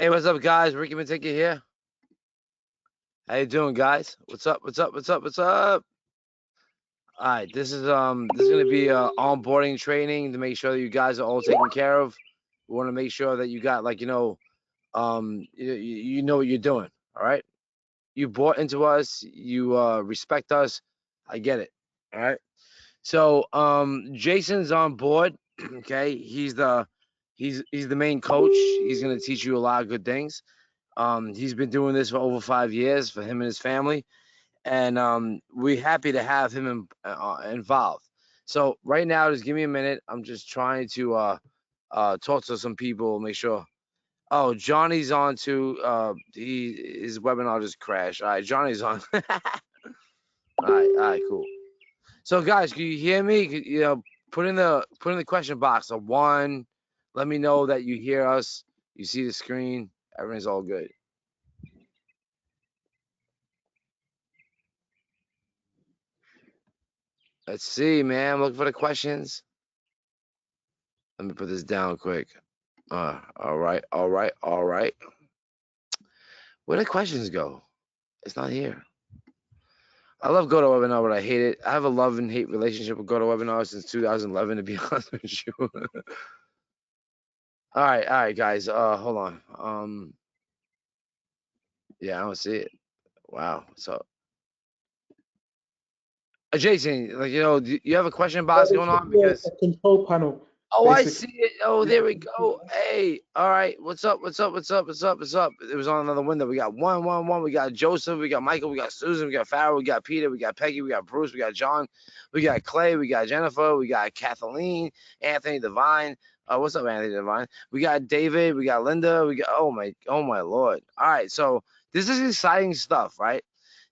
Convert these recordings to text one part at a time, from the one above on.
Hey, what's up, guys? Ricky Matika here. How you doing, guys? What's up? What's up? What's up? What's up? All right, this is gonna be onboarding training to make sure that you guys are all taken care of. We want to make sure that you got you know what you're doing. All right, you bought into us, you respect us. I get it. All right. So Jason's on board. Okay, he's the main coach. He's gonna teach you a lot of good things. He's been doing this for over 5 years for him and his family, and we're happy to have him involved. So right now, just give me a minute. I'm just trying to talk to some people, make sure. Oh, Johnny's on too. His webinar just crashed. All right, Johnny's on. All right, cool. So guys, can you hear me? Put in the question box a one. Let me know that you hear us. You see the screen. Everything's all good. Let's see, man. I'm looking for the questions. Let me put this down quick. All right. Where the questions go? It's not here. I love GoToWebinar, but I hate it. I have a love and hate relationship with GoToWebinar since 2011, to be honest with you. All right, guys. Hold on. Yeah, I don't see it. Wow. So, Jason, do you have a question box There going should on? be Because a control panel, Oh, I basically. see it. Oh, there we go. Hey, all right. What's up? What's up? What's up? What's up? What's up? It was on another window. We got 111. We got Joseph. We got Michael. We got Susan. We got Farrell. We got Peter. We got Peggy. We got Bruce. We got John. We got Clay. We got Jennifer. We got Kathleen. Anthony Devine. What's up, Anthony Devine? We got David. We got Linda. We got oh my Lord. All right. So this is exciting stuff, right?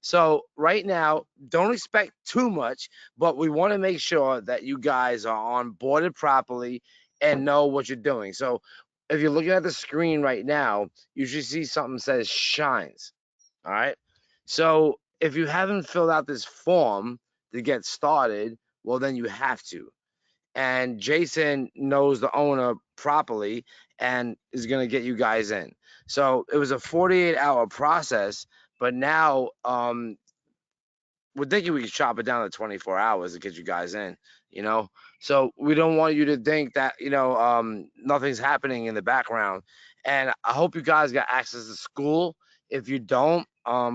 So right now, don't expect too much, but we want to make sure that you guys are onboarded properly and know what you're doing. So if you're looking at the screen right now, you should see something that says shines. All right. So if you haven't filled out this form to get started, well, then you have to. And Jason knows the owner properly and is going to get you guys in. So it was a 48-hour process, but now we're thinking we could chop it down to 24 hours to get you guys in, you know? So we don't want you to think that, nothing's happening in the background. And I hope you guys got access to school. If you don't,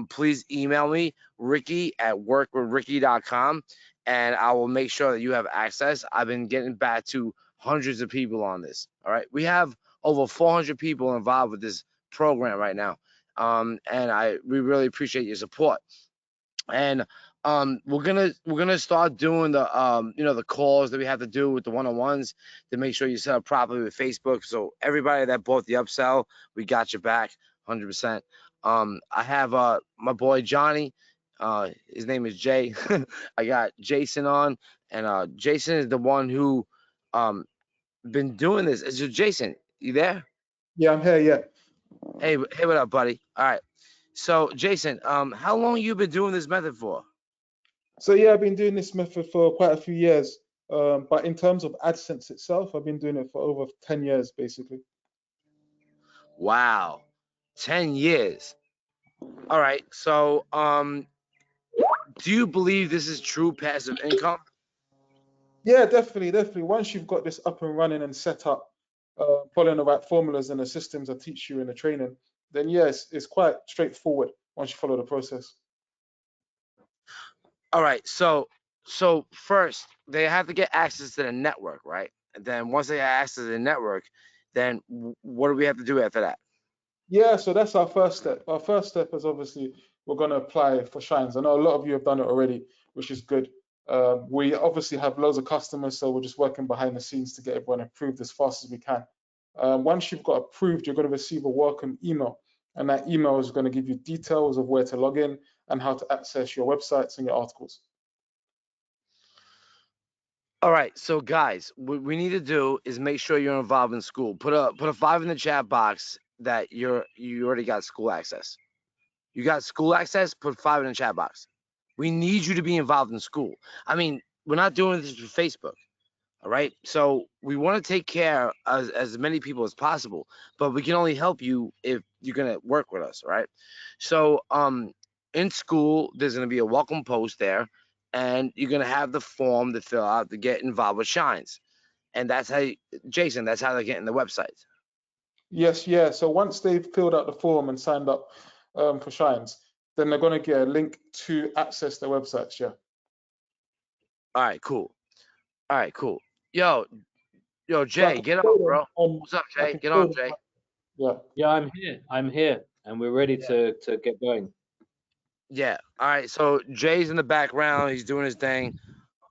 please email me, ricky@workwithricky.com, and I will make sure that you have access. I've been getting back to hundreds of people on this. All right. We have over 400 people involved with this program right now. And we really appreciate your support. And we're gonna start doing the calls that we have to do with the one-on-ones to make sure you set up properly with Facebook. So everybody that bought the upsell, we got your back 100%. I have my boy Johnny, his name is Jay. I got Jason on, and Jason is the one who um been doing this. So Jason, you there? Yeah, I'm here. Yeah. Hey, what up, buddy? All right. So Jason, how long you been doing this method for? So yeah, I've been doing this method for quite a few years. But in terms of AdSense itself, I've been doing it for over 10 years, basically. Wow, 10 years. All right. So, do you believe this is true passive income? Yeah, definitely, definitely. Once you've got this up and running and set up, following the right formulas and the systems I teach you in the training, then yes, it's quite straightforward once you follow the process. All right. So first they have to get access to the network, right? And then once they have access to the network, then what do we have to do after that? Yeah, so that's our first step. Our first step is obviously we're going to apply for Shines. I know a lot of you have done it already, which is good. We obviously have loads of customers, so we're just working behind the scenes to get everyone approved as fast as we can. Once you've got approved, you're going to receive a welcome email, and that email is going to give you details of where to log in and how to access your websites and your articles. All right. So guys, what we need to do is make sure you're involved in school. Put a 5 in the chat box that you already got school access. You got school access, put 5 in the chat box. We need you to be involved in school. I mean, we're not doing this for Facebook. All right. So we want to take care of as many people as possible, but we can only help you if you're gonna work with us. All right. So in school, there's gonna be a welcome post there, and you're gonna have the form to fill out to get involved with Shines, and that's how Jason. That's how they get in the website. Yes, yeah. So once they've filled out the form and signed up for Shines, then they're going to get a link to access their websites. Yeah. All right. Cool. All right. Cool. Yo, yo, So I Jay, can get show on, them bro. on, What's up, I Jay? can Get show on, them. Jay. Yeah. Yeah, I'm here. I'm here, and we're ready to get going. Yeah. All right. So Jay's in the background. He's doing his thing.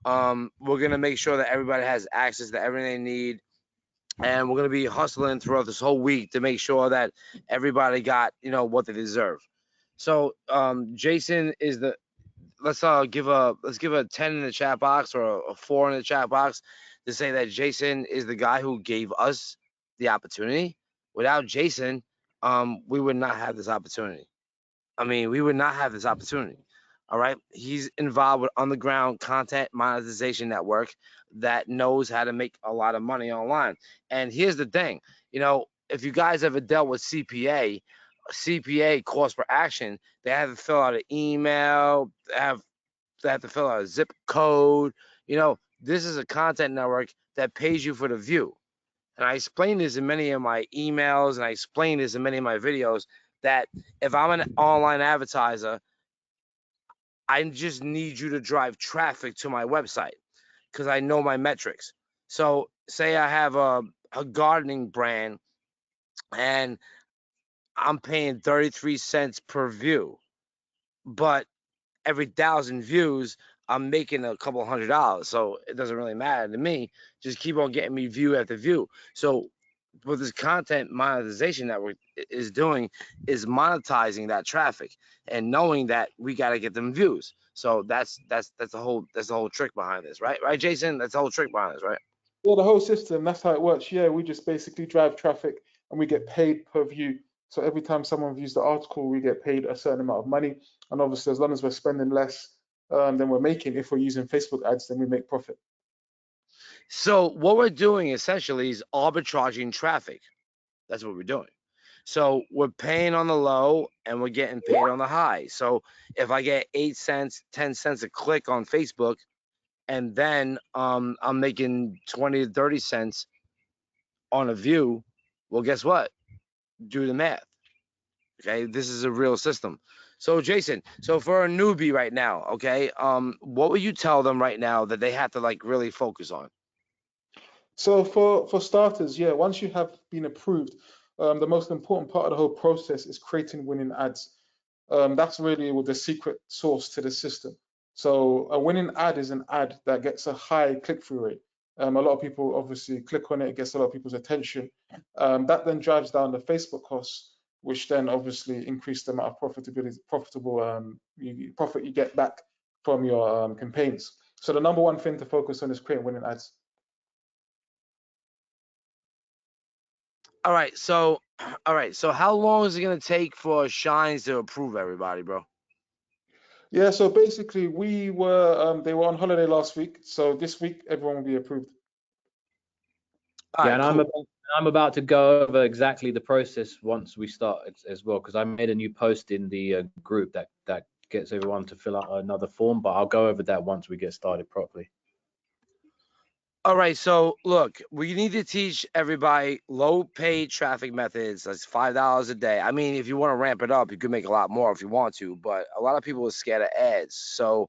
We're gonna make sure that everybody has access to everything they need, and we're gonna be hustling throughout this whole week to make sure that everybody got what they deserve. So Jason is the let's give a 10 in the chat box or a 4 in the chat box to say that Jason is the guy who gave us the opportunity. Without Jason, we would not have this opportunity. I mean, we would not have this opportunity. All right. He's involved with underground content monetization network that knows how to make a lot of money online. And here's the thing, if you guys ever dealt with CPA cost per action, they have to fill out an email, they have to fill out a zip code. This is a content network that pays you for the view. And I explain this in many of my emails and I explain this in many of my videos that if I'm an online advertiser, I just need you to drive traffic to my website because I know my metrics. So, say I have a gardening brand and I'm paying 33 cents per view, but every 1,000 views, I'm making a couple $100. So it doesn't really matter to me. Just keep on getting me view after view. So what this content monetization network is doing is monetizing that traffic and knowing that we got to get them views. So that's the whole trick behind this, right? Right, Jason? That's the whole trick behind this, right? Yeah, the whole system, that's how it works. Yeah, we just basically drive traffic and we get paid per view. So every time someone views the article, we get paid a certain amount of money. And obviously, as long as we're spending less than we're making, if we're using Facebook ads, then we make profit. So what we're doing essentially is arbitraging traffic. That's what we're doing. So we're paying on the low and we're getting paid on the high. So if I get 8 cents, 10 cents a click on Facebook, and then I'm making 20 to 30 cents on a view, well, guess what? Do the math. Okay, this is a real system. So Jason, so for a newbie right now, okay, what would you tell them right now that they have to like really focus on? So for starters, yeah, once you have been approved, the most important part of the whole process is creating winning ads. That's really the secret sauce to the system. So a winning ad is an ad that gets a high click-through rate. A lot of people obviously click on it, it gets a lot of people's attention. That then drives down the Facebook costs, which then obviously increase the amount of profitable profit you get back from your campaigns. So the number one thing to focus on is creating winning ads. All right, so all right, so how long is it gonna take for Shines to approve everybody, bro? Yeah, so basically they were on holiday last week, so this week everyone will be approved. All Yeah, right, and cool. I'm about to go over exactly the process once we start as well, because I made a new post in the group that gets everyone to fill out another form. But I'll go over that once we get started properly. All right, so look, we need to teach everybody low paid traffic methods. That's $5 a day. I mean, if you want to ramp it up, you could make a lot more if you want to, but a lot of people are scared of ads. So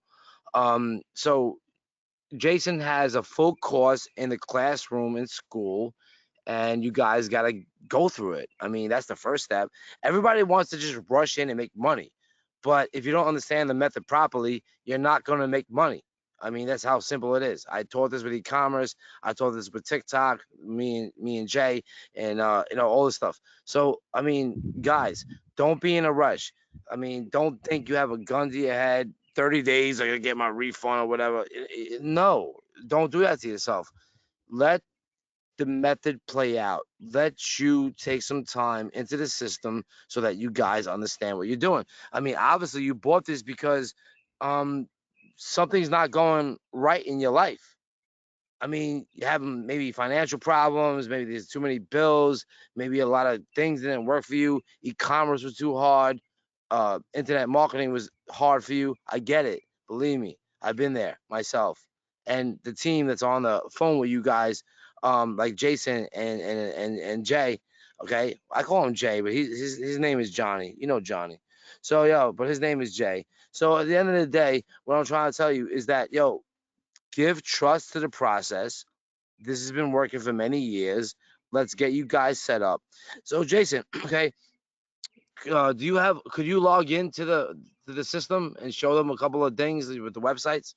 Jason has a full course in the classroom in school, and you guys got to go through it. I mean, that's the first step. Everybody wants to just rush in and make money, but if you don't understand the method properly, you're not going to make money. I mean, that's how simple it is. I taught this with e-commerce. I taught this with TikTok. Me and Jay, and all this stuff. So I mean, guys, don't be in a rush. I mean, don't think you have a gun to your head. 30 days, I'm gonna get my refund or whatever. No, don't do that to yourself. Let the method play out. Let you take some time into the system so that you guys understand what you're doing. I mean, obviously you bought this because um something's not going right in your life. I mean, you have maybe financial problems, maybe there's too many bills, maybe a lot of things didn't work for you. E-commerce was too hard. Internet marketing was hard for you. I get it. Believe me, I've been there myself. And the team that's on the phone with you guys, like Jason and Jay. Okay, I call him Jay, but his name is Johnny. You know Johnny. So but his name is Jay. So at the end of the day, what I'm trying to tell you is that give trust to the process. This has been working for many years. Let's get you guys set up. So Jason, okay, could you log into the system and show them a couple of things with the websites?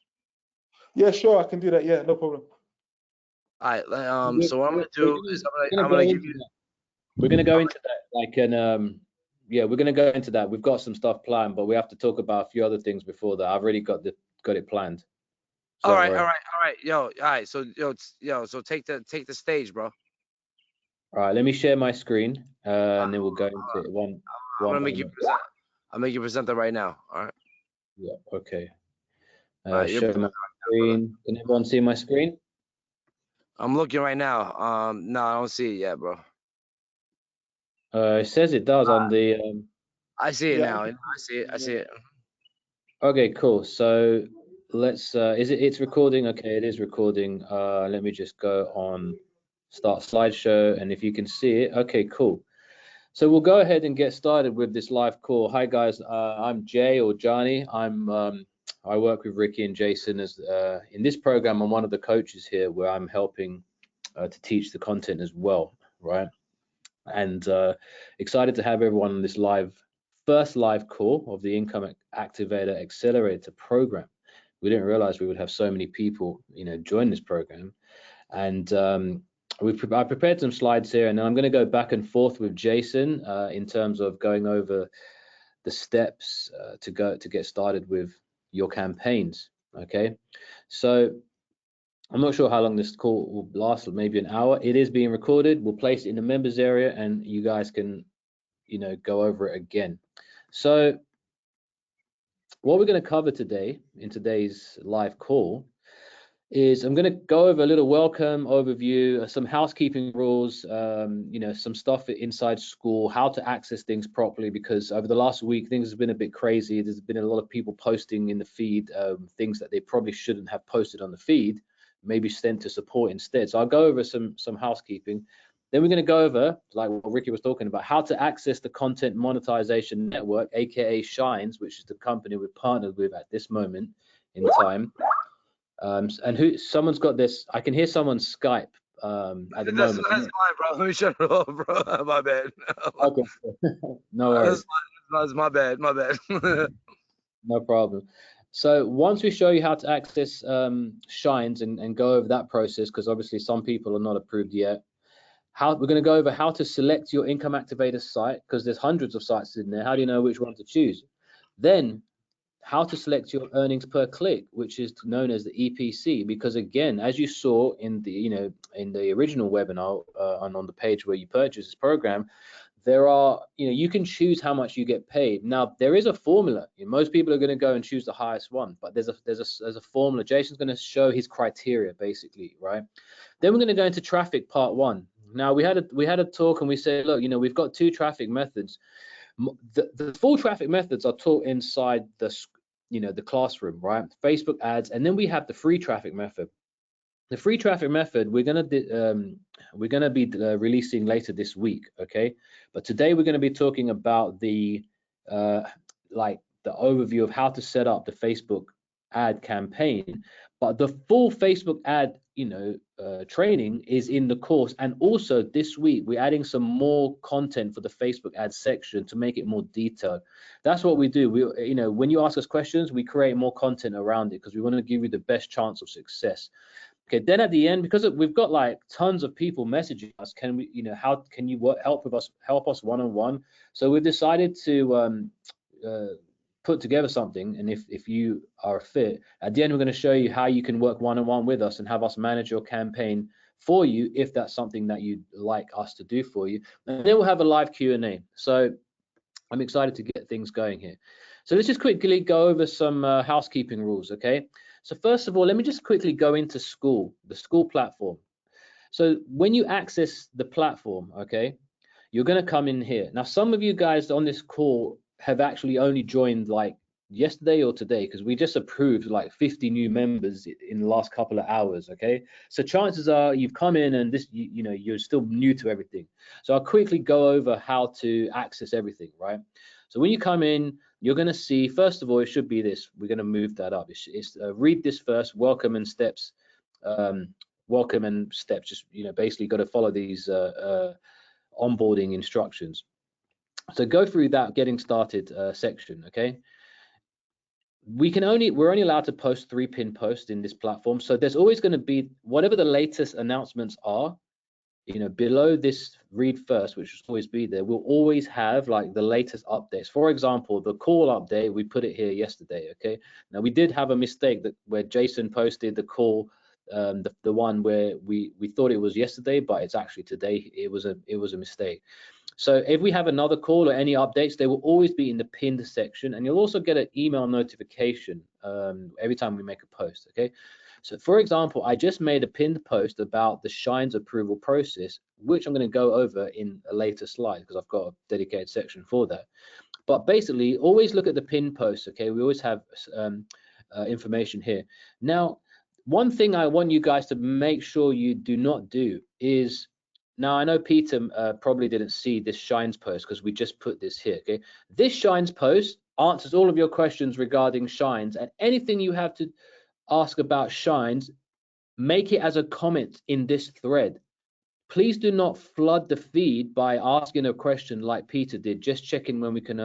Yeah, sure, I can do that. Yeah, no problem. All right. We're, So what I'm we're, gonna we're do is gonna I'm go gonna give into you. that. We're gonna go into that like yeah, we're gonna go into that. We've got some stuff planned, but we have to talk about a few other things before that. I've already got it planned. So All don't right, worry. all right, all right, all right. So so take the stage, bro. All right, let me share my screen, Uh, and then we'll go into it I'm one gonna make you moment. present. I'll make you present that right now. All right. Yeah, okay. All right. You're Share my brother. screen. Can everyone see my screen? I'm looking right now. No, I don't see it yet, bro. It says it does on the. I see it Yeah, now. I see it. I see it. Okay, cool. So let's. It's recording? Okay, it is recording. Let me just go on start slideshow, and if you can see it, okay, cool. So we'll go ahead and get started with this live call. Hi guys, I'm Jay or Johnny. I work with Ricky and Jason as in this program. I'm one of the coaches here, where I'm helping to teach the content as well, right? And excited to have everyone on this first live call of the Income Activator Accelerator program. We didn't realize we would have so many people, join this program. And I prepared some slides here, and then I'm going to go back and forth with Jason in terms of going over the steps to get started with your campaigns. Okay, so I'm not sure how long this call will last, maybe an hour. It is being recorded. We'll place it in the members area, and you guys can, go over it again. So what we're going to cover today in today's live call is I'm going to go over a little welcome overview, some housekeeping rules, some stuff inside school, how to access things properly, because over the last week, things have been a bit crazy. There's been a lot of people posting in the feed things that they probably shouldn't have posted on the feed, maybe sent to support instead. So I'll go over some housekeeping. Then we're going to go over, like what Ricky was talking about, how to access the Content Monetization Network, aka Shines, which is the company we're partnered with at this moment in time. And someone's got this. I can hear someone's Skype at the moment. That's mine, bro. Let me shut it off, bro. My bad. Okay, no worries, That's my bad. My bad. no problem. So once we show you how to access Shines and go over that process, because obviously some people are not approved yet. We're going to go over how to select your Income Activator site, because there's hundreds of sites in there. How do you know which one to choose? Then how to select your earnings per click, which is known as the EPC, because again, as you saw in the in the original webinar and on the page where you purchase this program, there are you can choose how much you get paid. Now there is a formula. Most people are going to go and choose the highest one, but there's a formula. Jason's going to show his criteria basically, right? Then we're going to go into traffic part one. Now we had a talk and we said, look, we've got two traffic methods. The full traffic methods are taught inside the classroom, right? Facebook ads, and then we have the free traffic method. The free traffic method we're gonna be releasing later this week, okay? But today we're gonna be talking about the the overview of how to set up the Facebook ad campaign. But the full Facebook ad training is in the course, and also this week we're adding some more content for the Facebook ad section to make it more detailed. That's what we do. We when you ask us questions, we create more content around it because we want to give you the best chance of success. Okay, then at the end, because we've got like tons of people messaging us, can we how can you help us one-on-one? So we've decided to put together something, and if you are a fit, at the end we're going to show you how you can work one-on-one with us and have us manage your campaign for you if that's something that you'd like us to do for you. And then we'll have a live Q&A. So I'm excited to get things going here. So let's just quickly go over some housekeeping rules, okay? So first of all, let me just quickly go into the school platform. So when you access the platform, okay, you're going to come in here. Now, some of you guys on this call have actually only joined like yesterday or today, because we just approved like 50 new members in the last couple of hours. Okay, so chances are you've come in and this, you know, you're still new to everything. So I'll quickly go over how to access everything, right? So when you come in, you're going to see, first of all, it should be this. We're going to move that up. It's read this first, welcome and steps. Welcome and steps, just, you know, basically got to follow these onboarding instructions. So go through that getting started section. Okay, we're only allowed to post 3 pin posts in this platform, so there's always going to be whatever the latest announcements are, you know, below this read first, which will always be there. We'll always have like the latest updates. For example, the call update, we put it here yesterday. Okay, now we did have a mistake that where Jason posted the call, the one where we thought it was yesterday, but it's actually today. It was a mistake. So if we have another call or any updates, they will always be in the pinned section, and you'll also get an email notification every time we make a post. Okay, so for example, I just made a pinned post about the Shines approval process, which I'm going to go over in a later slide because I've got a dedicated section for that. But basically, always look at the pinned post. Okay, we always have information here. Now, one thing I want you guys to make sure you do not do is, now I know Peter probably didn't see this Shines post because we just put this here. Okay, this Shines post answers all of your questions regarding Shines, and anything you have to ask about Shines, make it as a comment in this thread. Please do not flood the feed by asking a question like Peter did, just checking when we can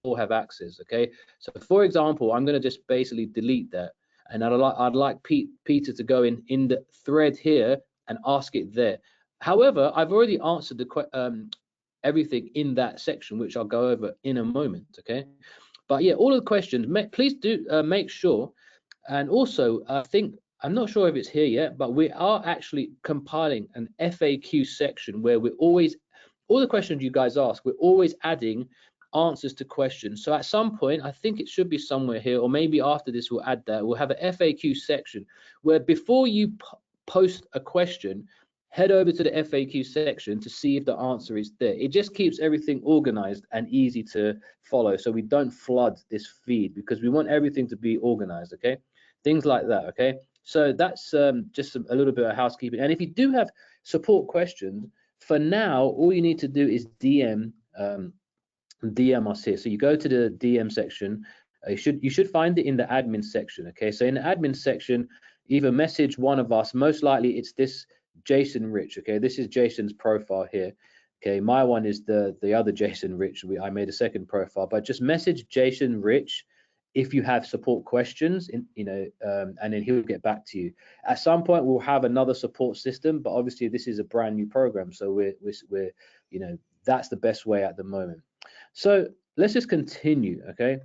all have access. Okay, so for example, I'm going to just basically delete that, and I'd like Peter to go in the thread here and ask it there. However, I've already answered the everything in that section, which I'll go over in a moment. Okay, but yeah, all of the questions, please do make sure. And also, I think, I'm not sure if it's here yet, but we are actually compiling an FAQ section where we're always, all the questions you guys ask, we're always adding answers to questions. So at some point, I think it should be somewhere here, or maybe after this we'll add that. We'll have an FAQ section where before you post a question, head over to the FAQ section to see if the answer is there. It just keeps everything organized and easy to follow, so we don't flood this feed, because we want everything to be organized. Okay, things like that. Okay, so that's just a little bit of housekeeping. And if you do have support questions, for now, all you need to do is DM us here. So you go to the DM section. You should find it in the admin section. Okay, so in the admin section, either message one of us. Most likely it's this Jason Rich. Okay, this is Jason's profile here. Okay, my one is the other Jason Rich. I made a second profile, but just message Jason Rich if you have support questions, and then he'll get back to you. At some point, we'll have another support system, but obviously this is a brand new program, so we're that's the best way at the moment. So let's just continue. Okay.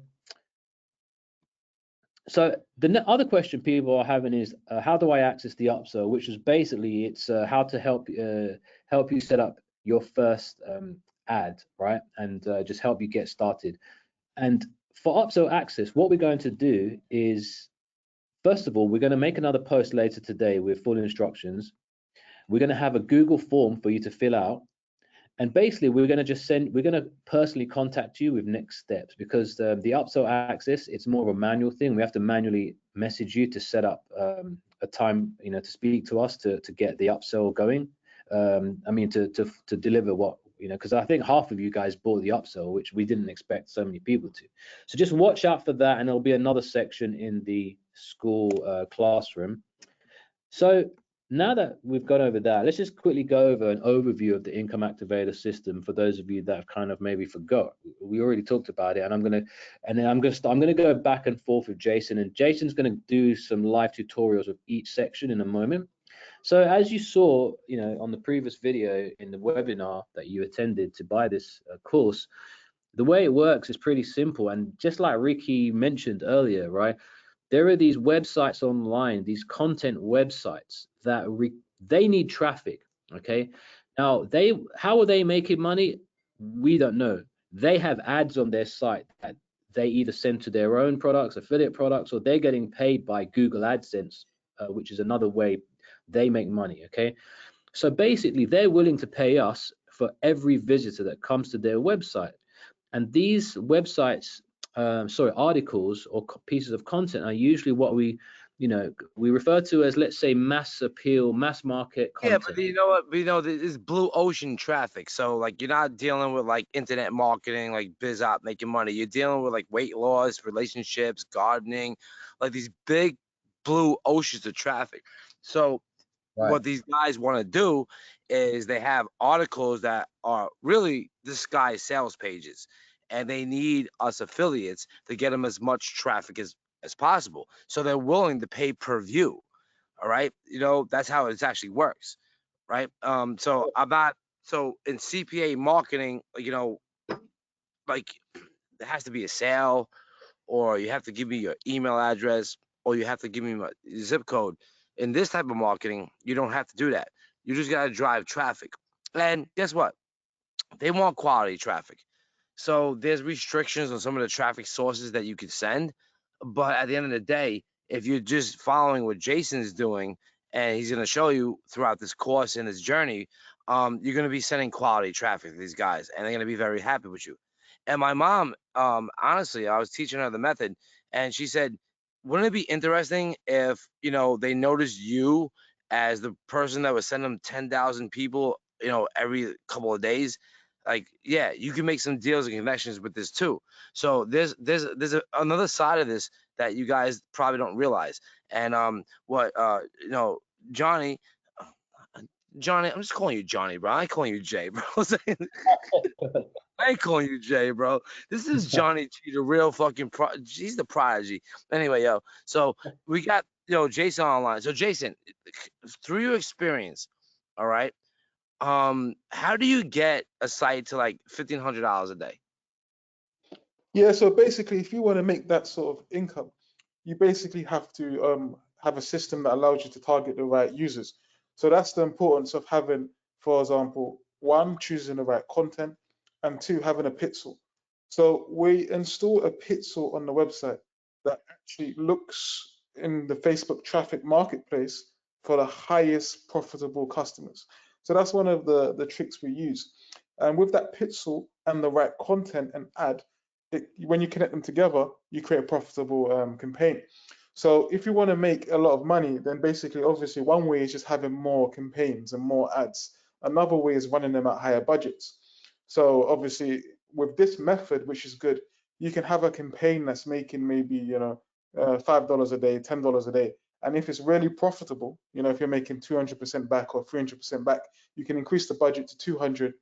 So the other question people are having is, how do I access the upsell? Which is basically, it's how to help you set up your first ad, right? And just help you get started. And for upsell access, what we're going to do is, first of all, we're going to make another post later today with full instructions. We're going to have a Google form for you to fill out. And basically, we're going to personally contact you with next steps, because the upsell access, it's more of a manual thing. We have to manually message you to set up a time, to speak to us to get the upsell going. I mean, to deliver what, because I think half of you guys bought the upsell, which we didn't expect so many people to. So just watch out for that, and there'll be another section in the school classroom. So now that we've gone over that, let's just quickly go over an overview of the income activator system for those of you that have kind of maybe forgot. We already talked about it, and I'm gonna go back and forth with Jason, and Jason's gonna do some live tutorials of each section in a moment. So as you saw, on the previous video in the webinar that you attended to buy this course, the way it works is pretty simple, and just like Ricky mentioned earlier, right? There are these websites online, these content websites that they need traffic. Okay, now how are they making money? We don't know. They have ads on their site that they either send to their own products, affiliate products, or they're getting paid by Google AdSense, which is another way they make money. Okay, so basically they're willing to pay us for every visitor that comes to their website. And these websites, articles or pieces of content are usually what we refer to as, let's say, mass appeal, mass market Yeah, content. but you know what? This is blue ocean traffic. So like you're not dealing with like internet marketing, like biz op making money. You're dealing with like weight loss, relationships, gardening, like these big blue oceans of traffic. So Right. what these guys want to do is they have articles that are really disguised sales pages, and they need us affiliates to get them as much traffic as possible. So they're willing to pay per view. All right, that's how it actually works, right? So I'm not so in CPA marketing, like there has to be a sale, or you have to give me your email address, or you have to give me my zip code. In this type of marketing, you don't have to do that. You just gotta drive traffic. And guess what? They want quality traffic. So there's restrictions on some of the traffic sources that you could send. But at the end of the day, if you're just following what Jason's doing, and he's going to show you throughout this course and this journey, you're going to be sending quality traffic to these guys, and they're going to be very happy with you. And my mom, honestly, I was teaching her the method, and she said, wouldn't it be interesting if, they noticed you as the person that would send them 10,000 people, every couple of days? Like, yeah, you can make some deals and connections with this too. So another side of this that you guys probably don't realize. And what Johnny, Johnny, I'm just calling you Johnny, bro. I ain't calling you Jay, bro. I ain't calling you Jay, bro. This is Johnny G, the real fucking he's the prodigy. Anyway, yo, so we got Jason online. So Jason, through your experience, all right, how do you get a site to like $1,500 a day? Yeah, so basically, if you want to make that sort of income, you basically have to have a system that allows you to target the right users. So that's the importance of having, for example, one, choosing the right content, and two, having a pixel. So we install a pixel on the website that actually looks in the Facebook traffic marketplace for the highest profitable customers. So that's one of the tricks we use. And with that pixel and the right content and ad, when you connect them together, you create a profitable campaign. So if you want to make a lot of money, then basically, obviously, one way is just having more campaigns and more ads. Another way is running them at higher budgets. So obviously, with this method, which is good, you can have a campaign that's making maybe $5 a day, $10 a day. And if it's really profitable, if you're making 200% back or 300% back, you can increase the budget to 200,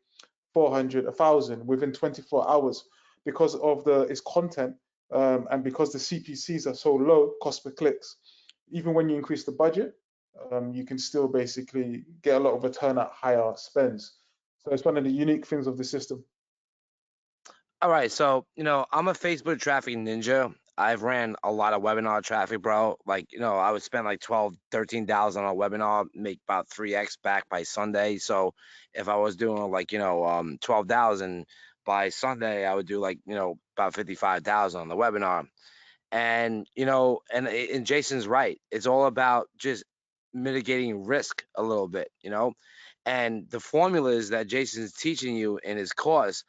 400, 1,000 within 24 hours because of its content, and because the CPCs are so low, cost per clicks. Even when you increase the budget, you can still basically get a lot of return at higher spends. So it's one of the unique things of the system. All right, so I'm a Facebook traffic ninja. I've ran a lot of webinar traffic, bro. Like, I would spend like 12, 13,000 on a webinar, make about 3x back by Sunday. So if I was doing like, 12,000 by Sunday, I would do like, about 55,000 on the webinar. And, and Jason's right. It's all about just mitigating risk a little bit, and the formulas that Jason's teaching you in his course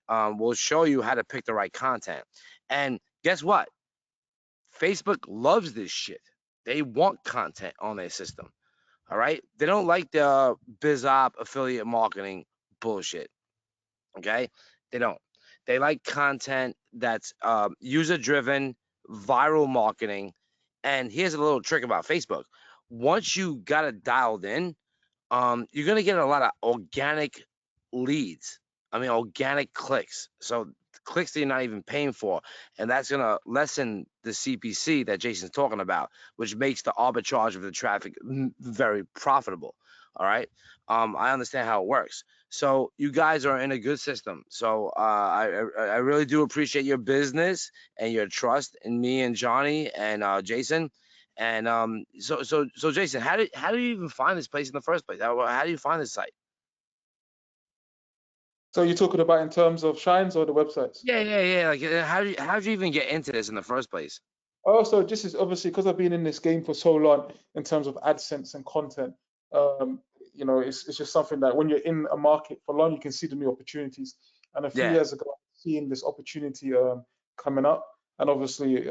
will show you how to pick the right content. And guess what? Facebook loves this shit. They want content on their system. All right. They don't like the biz op affiliate marketing bullshit. Okay. They don't. They like content that's user driven, viral marketing. And here's a little trick about Facebook. Once you got it dialed in, you're gonna get a lot of organic leads. I mean, organic clicks. So clicks that you're not even paying for, and that's gonna lessen the CPC that Jason's talking about, which makes the arbitrage of the traffic very profitable. All right. I understand how it works. So you guys are in a good system. So I really do appreciate your business and your trust in me and Johnny and Jason. And so Jason, how do you even find this place in the first place? How do you find this site? So you're talking about in terms of Shines or the websites? Yeah. Like, how'd you even get into this in the first place? Also, this is obviously because I've been in this game for so long in terms of AdSense and content. Um, it's just something that when you're in a market for long, you can see the new opportunities. And a few Yeah. years ago, seeing this opportunity coming up, and obviously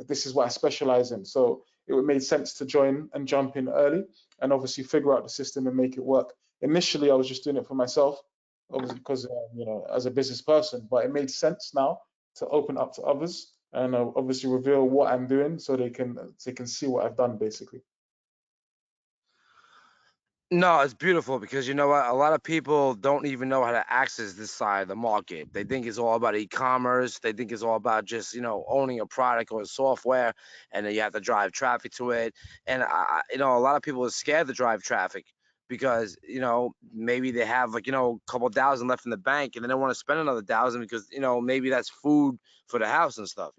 this is what I specialize in. So it made sense to join and jump in early, and obviously figure out the system and make it work. Initially, I was just doing it for myself, obviously because as a business person, but it made sense now to open up to others and obviously reveal what I'm doing so they can see what I've done basically. No, it's beautiful because you know what? A lot of people don't even know how to access this side of the market. They think it's all about e-commerce. They think it's all about just, owning a product or a software, and then you have to drive traffic to it. And a lot of people are scared to drive traffic because, maybe they have like, a couple thousand left in the bank and they don't want to spend another thousand because, maybe that's food for the house and stuff.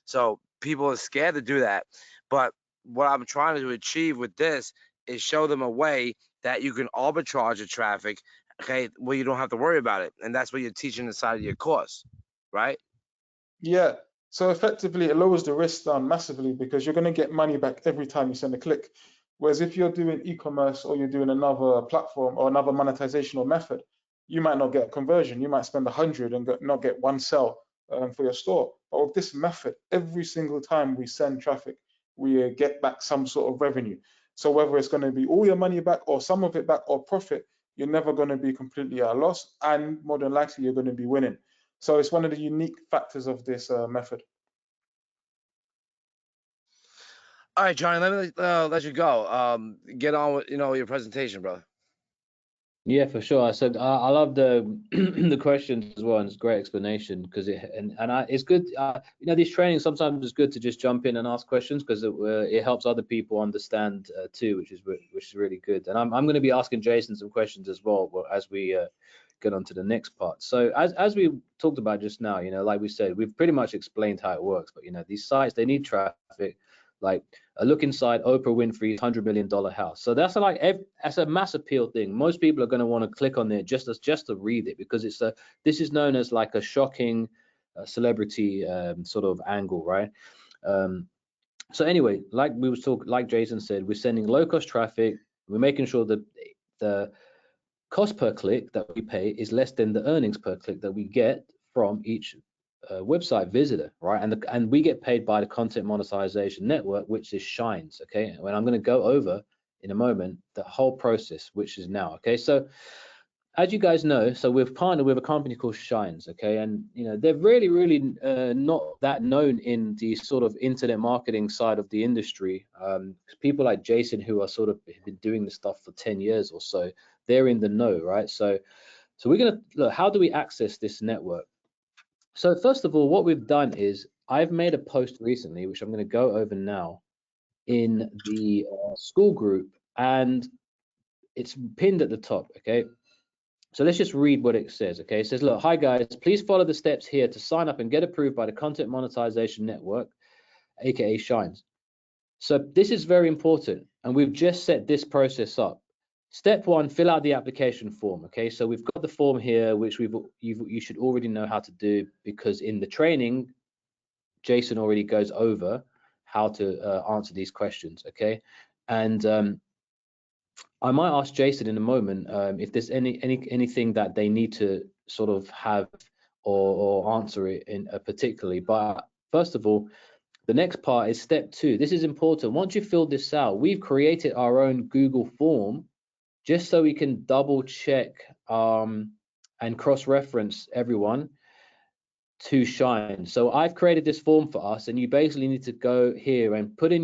So people are scared to do that. But what I'm trying to achieve with this is show them a way that you can arbitrage the traffic, okay, where you don't have to worry about it. And that's what you're teaching inside of your course, right? Yeah. So effectively, it lowers the risk down massively because you're going to get money back every time you send a click. Whereas if you're doing e-commerce or you're doing another platform or another monetizational method, you might not get a conversion. You might spend 100 and not get one sell for your store. But with this method, every single time we send traffic, we get back some sort of revenue. So whether it's going to be all your money back or some of it back or profit, you're never going to be completely at a loss, and more than likely you're going to be winning. So it's one of the unique factors of this method. All right, Johnny, let me let you go. Get on with your presentation, brother. Yeah, for sure. I said I love the the questions as well, and it's a great explanation because it's good. These trainings sometimes it's good to just jump in and ask questions because it helps other people understand too, which is really good. And I'm going to be asking Jason some questions as well as we get on to the next part. So as we talked about just now, like we said, we've pretty much explained how it works. But these sites, they need traffic. Like a look inside Oprah Winfrey's $100 million house. So that's that's a mass appeal thing. Most people are going to want to click on it just to read it because this is known as like a shocking celebrity sort of angle, right? So anyway, like Jason said, we're sending low cost traffic. We're making sure that the cost per click that we pay is less than the earnings per click that we get from each website visitor, right? And we get paid by the content monetization network, which is Shines, okay? And I'm going to go over in a moment the whole process, which is now, okay? So as you guys know, so we've partnered with a company called Shines, okay? And they're really not that known in the sort of internet marketing side of the industry. People like Jason, who are sort of been doing this stuff for 10 years or so, they're in the know, right? So we're gonna look, how do we access this network? So first of all, what we've done is I've made a post recently, which I'm going to go over now in the school group, and it's pinned at the top, okay? So let's just read what it says, okay? It says, look, hi guys, please follow the steps here to sign up and get approved by the Content Monetization Network, aka Shines. So this is very important, and we've just set this process up. Step one, fill out the application form. Okay, so we've got the form here, which you should already know how to do because in the training, Jason already goes over how to answer these questions. Okay, and I might ask Jason in a moment if there's anything that they need to sort of have or answer it in particularly. But first of all, the next part is step two. This is important. Once you fill this out, we've created our own Google form just so we can double check and cross-reference everyone to Shine. So I've created this form for us, and you basically need to go here and put in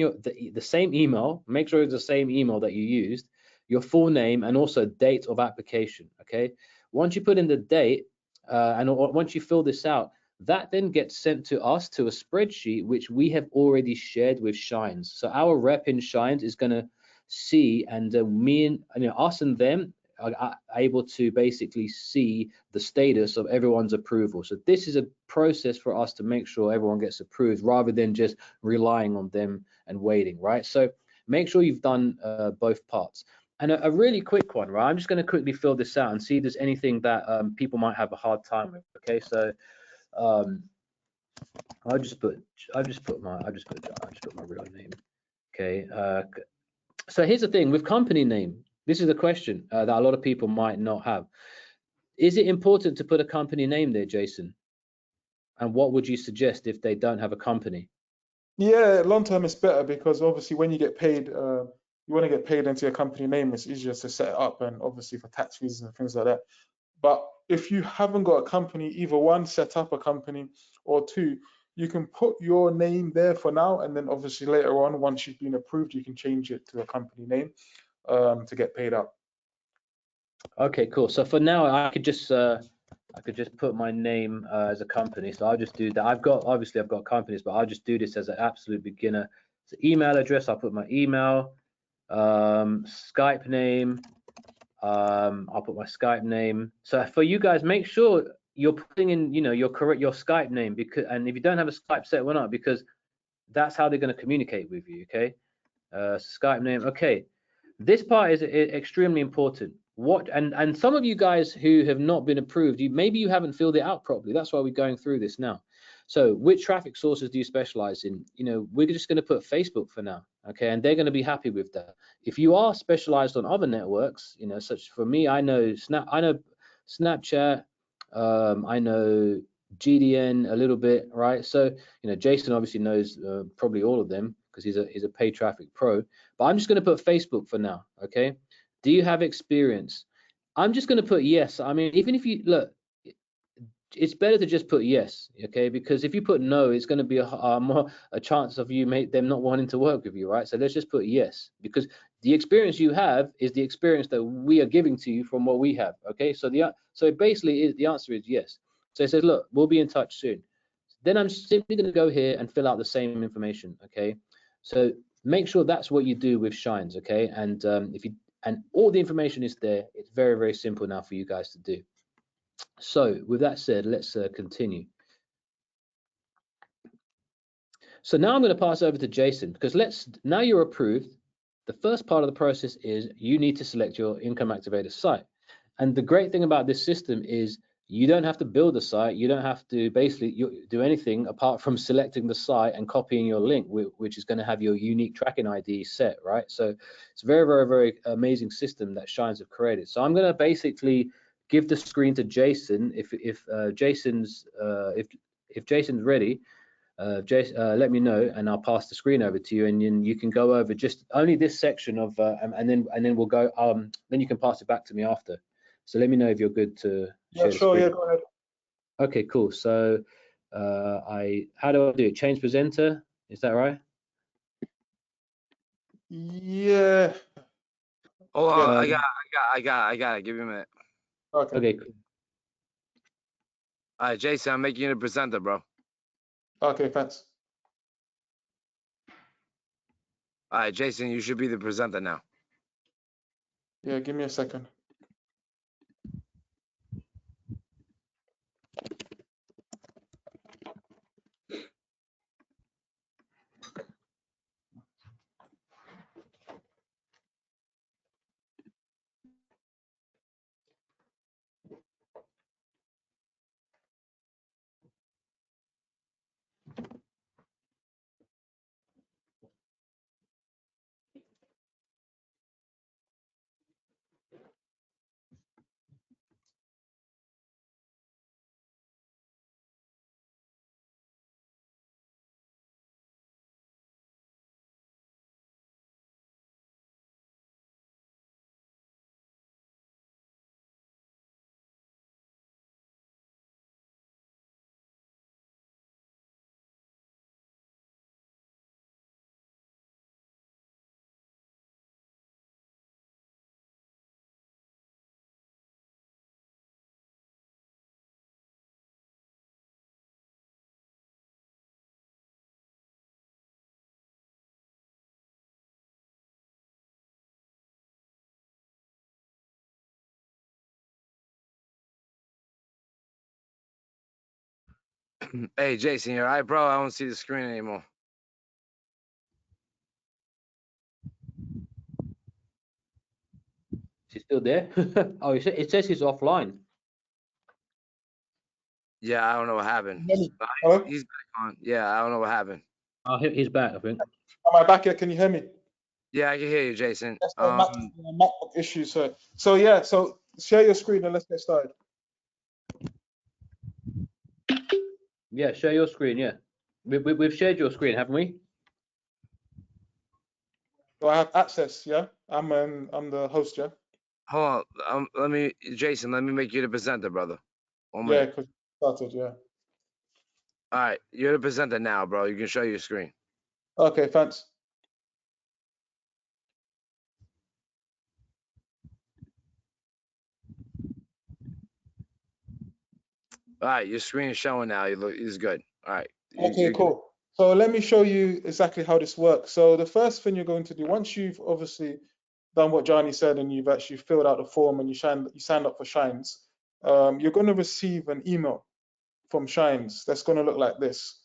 the same email, make sure it's the same email that you used, your full name, and also date of application, okay? Once you put in the date, and once you fill this out, that then gets sent to us to a spreadsheet, which we have already shared with Shines. So our rep in Shines is going to see, and us and them are able to basically see the status of everyone's approval. So this is a process for us to make sure everyone gets approved rather than just relying on them and waiting, right? So make sure you've done both parts. And a really quick one, right? I'm just going to quickly fill this out and see if there's anything that people might have a hard time with. Okay, so I'll just put my real name. Okay, so here's the thing with company name. This is a question that a lot of people might not have. Is it important to put a company name there, Jason? And what would you suggest if they don't have a company? Yeah, long term is better because obviously when you get paid, you want to get paid into your company name. It's easier to set it up, and obviously for tax reasons and things like that. But if you haven't got a company, either one, set up a company, or two, you can put your name there for now, and then obviously later on, once you've been approved, you can change it to a company name to get paid up. Okay, cool. So for now, I could just put my name as a company. So I'll just do that. I've got companies, but I'll just do this as an absolute beginner. So email address, I'll put my email, Skype name, I'll put my Skype name. So for you guys, make sure you're putting in, your Skype name, because, and if you don't have a Skype set one up, because that's how they're going to communicate with you. Okay, Skype name. Okay, this part is extremely important. And some of you guys who have not been approved, maybe you haven't filled it out properly. That's why we're going through this now. So which traffic sources do you specialize in? We're just going to put Facebook for now, okay? And they're going to be happy with that. If you are specialized on other networks, such for me, I know Snapchat, I know GDN a little bit, right? So Jason obviously knows probably all of them because he's a paid traffic pro. But I'm just going to put Facebook for now, okay? Do you have experience? I'm just going to put yes. I mean, even if you look, it's better to just put yes, okay? Because if you put no, it's going to be a chance of them not wanting to work with you, right? So let's just put yes, because the experience you have is the experience that we are giving to you from what we have, okay? So basically the answer is yes. So it says, look, we'll be in touch soon. Then I'm simply going to go here and fill out the same information, okay? So make sure that's what you do with Shines, okay? And and all the information is there. It's very, very simple now for you guys to do. So with that said, let's continue. So now I'm going to pass over to Jason, because now you're approved. The first part of the process is you need to select your income activator site. And the great thing about this system is you don't have to build a site. You don't have to basically do anything apart from selecting the site and copying your link, which is going to have your unique tracking ID set, right? So it's a very, very, very amazing system that Shines have created. So I'm going to basically give the screen to Jason. If Jason's ready, let me know and I'll pass the screen over to you, and you can go over just only this section of and then we'll go then you can pass it back to me after. So let me know if you're good to share the screen. Yeah, go ahead. Okay, cool. So how do I do it? Change presenter, is that right? Yeah. Hold on, Yeah. I got it. Give me a minute. Okay, cool. All right, Jason, I'm making you the presenter, bro. Okay, thanks. All right, Jason, you should be the presenter now. Yeah, give me a second. Hey, Jason, you're all right, bro? I don't see the screen anymore. still there? Oh, it says he's offline. Yeah, I don't know what happened. Hello? He's back on. Yeah, I don't know what happened. Oh, he's back, I think. Am I back here? Can you hear me? Yeah, I can hear you, Jason. That's the MacBook issue, sir. So yeah, so share your screen and let's get started. Yeah, share your screen. Yeah, we've shared your screen, haven't we? So I have access, yeah? I'm the host, yeah? Hold on. Jason, let me make you the presenter, brother. 1 Yeah, minute. because started, yeah. All right, you're the presenter now, bro. You can show your screen. Okay, thanks. All right, your screen is showing now. You look is good. All right. Okay, cool. So let me show you exactly how this works. So the first thing you're going to do, once you've obviously done what Johnny said and you've actually filled out the form and you signed up for Shines, you're going to receive an email from Shines that's going to look like this.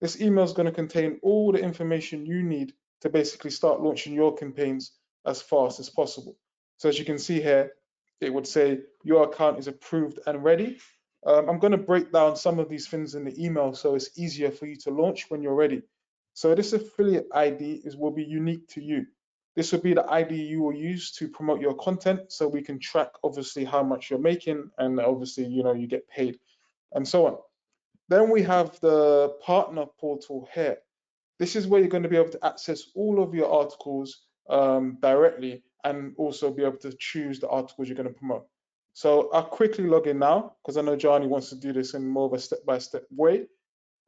This email is going to contain all the information you need to basically start launching your campaigns as fast as possible. So as you can see here, it would say your account is approved and ready. I'm going to break down some of these things in the email so it's easier for you to launch when you're ready. So this affiliate ID will be unique to you. This will be the ID you will use to promote your content so we can track obviously how much you're making and obviously, you get paid and so on. Then we have the partner portal here. This is where you're going to be able to access all of your articles directly and also be able to choose the articles you're going to promote. So I'll quickly log in now because I know Johnny wants to do this in more of a step-by-step way.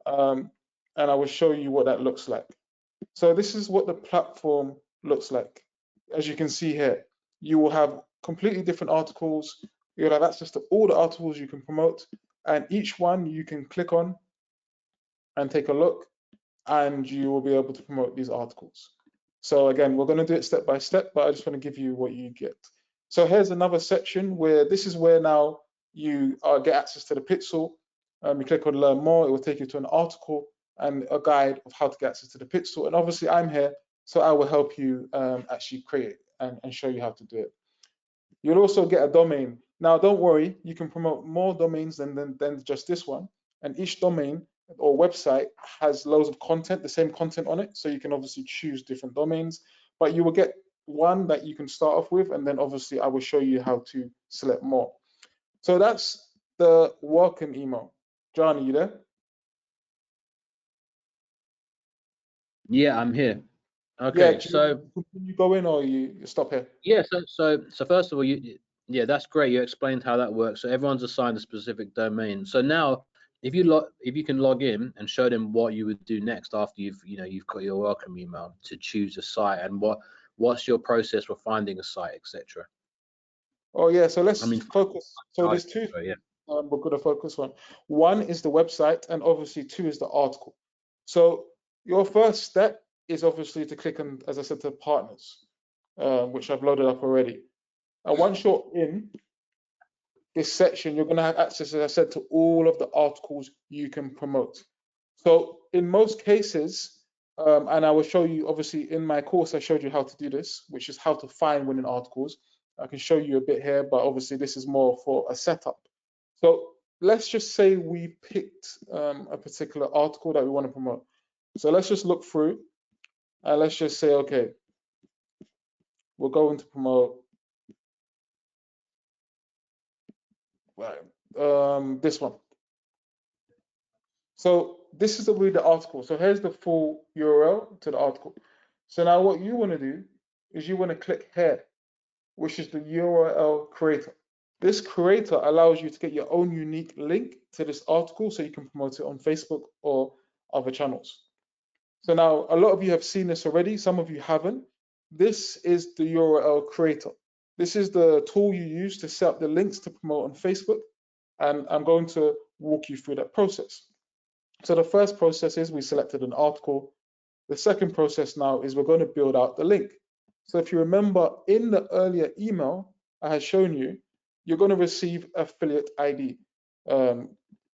And I will show you what that looks like. So this is what the platform looks like. As you can see here, you will have completely different articles. You'll have access to all the articles you can promote, and each one you can click on and take a look, and you will be able to promote these articles. So again, we're going to do it step by step, but I just want to give you what you get. So here's another section where this is where now you get access to the Pixel. You click on learn more, it will take you to an article and a guide of how to get access to the Pixel. And obviously I'm here, so I will help you actually create and show you how to do it. You'll also get a domain. Now, don't worry, you can promote more domains than just this one. And each domain or website has loads of content, the same content on it. So you can obviously choose different domains, but you will get one that you can start off with. And then obviously I will show you how to select more. So that's the welcome email. John, are you there? Yeah, I'm here. Okay, so can you go in or you stop here? yeah, so first of all, yeah, that's great. You explained how that works. So everyone's assigned a specific domain. So now, if you can log in and show them what you would do next after you've got your welcome email to choose a site and what's your process for finding a site, etc. Oh yeah, so let's I mean, focus. So there's two so, yeah. we're going to focus on. One is the website, and obviously two is the article. So your first step is obviously to click on, as I said, to partners, which I've loaded up already. And once you're in this section, you're going to have access, as I said, to all of the articles you can promote. So in most cases, and I will show you, obviously, in my course, I showed you how to do this, which is how to find winning articles. I can show you a bit here, but obviously this is more for a setup. So let's just say we picked a particular article that we want to promote. So let's just look through and let's just say, okay, we're going to promote this one. So this is the article. So here's the full URL to the article. So now what you want to do is you want to click here, which is the URL creator. This creator allows you to get your own unique link to this article so you can promote it on Facebook or other channels. So now a lot of you have seen this already, some of you haven't. This is the URL creator. This is the tool you use to set up the links to promote on Facebook, and I'm going to walk you through that process. So the first process is we selected an article. The second process now is we're going to build out the link. So if you remember in the earlier email I had shown you, you're going to receive affiliate ID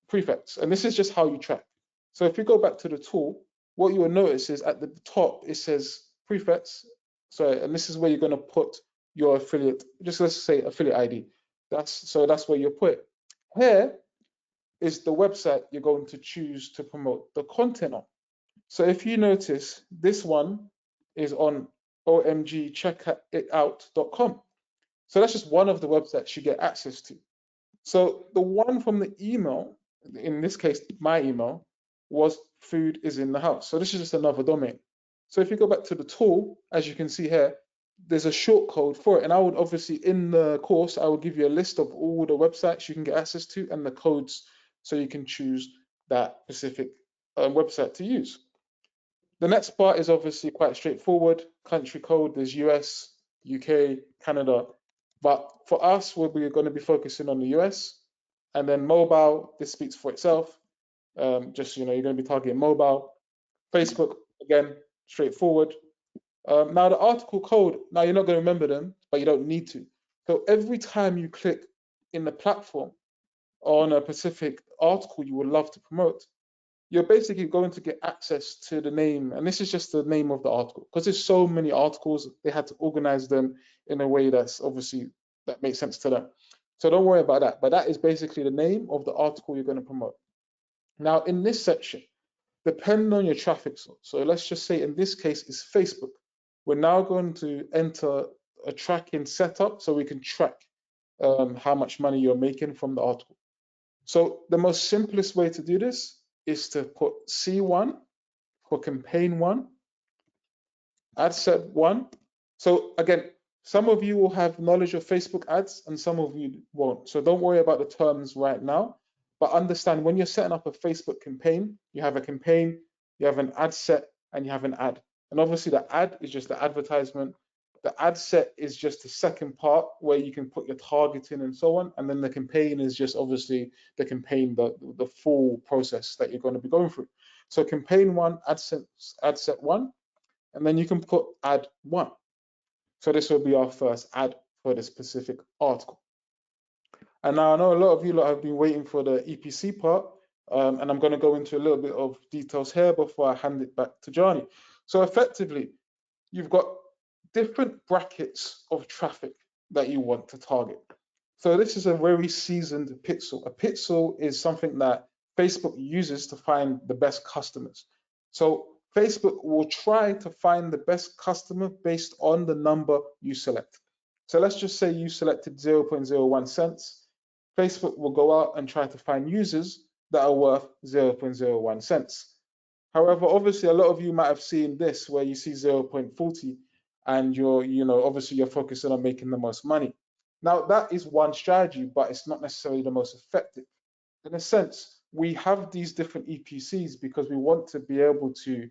prefix. And this is just how you track. So if you go back to the tool, what you will notice is at the top, it says prefix. Sorry, and this is where you're going to put your affiliate, just let's say affiliate ID. That's where you put it. Here is the website you're going to choose to promote the content on. So if you notice, this one is on omgcheckitout.com. So that's just one of the websites you get access to. So the one from the email, in this case, my email, was food is in the house. So this is just another domain. So if you go back to the tool, as you can see here, there's a short code for it. And I would obviously, in the course, I will give you a list of all the websites you can get access to and the codes so you can choose that specific website to use. The next part is obviously quite straightforward. Country code, there's US, UK, Canada. But for us, we're going to be focusing on the US. And then mobile, this speaks for itself. Just, you're going to be targeting mobile. Facebook, again, straightforward. Now the article code, now you're not going to remember them, but you don't need to. So every time you click in the platform on a specific article you would love to promote, you're basically going to get access to the name, and this is just the name of the article, because there's so many articles, they had to organize them in a way that's obviously, that makes sense to them. So don't worry about that, but that is basically the name of the article you're going to promote. Now in this section, depending on your traffic source, so let's just say in this case is Facebook, we're now going to enter a tracking setup so we can track how much money you're making from the article. So the most simplest way to do this is to put C1 for campaign 1, ad set 1. So again, some of you will have knowledge of Facebook ads and some of you won't. So don't worry about the terms right now, but understand when you're setting up a Facebook campaign, you have a campaign, you have an ad set, and you have an ad. And obviously the ad is just the advertisement. The ad set is just the second part where you can put your targeting and so on. And then the campaign is just obviously the campaign, the full process that you're going to be going through. So campaign 1, ad set 1, and then you can put ad 1. So this will be our first ad for this specific article. And now I know a lot of you lot have been waiting for the EPC part, and I'm going to go into a little bit of details here before I hand it back to Johnny. So effectively, you've got different brackets of traffic that you want to target. So this is a very seasoned pixel. A pixel is something that Facebook uses to find the best customers. So Facebook will try to find the best customer based on the number you select. So let's just say you selected 0.01 cents. Facebook will go out and try to find users that are worth 0.01 cents. However, obviously, a lot of you might have seen this where you see 0.40 and obviously you're focusing on making the most money. Now, that is one strategy, but it's not necessarily the most effective. In a sense, we have these different EPCs because we want to be able to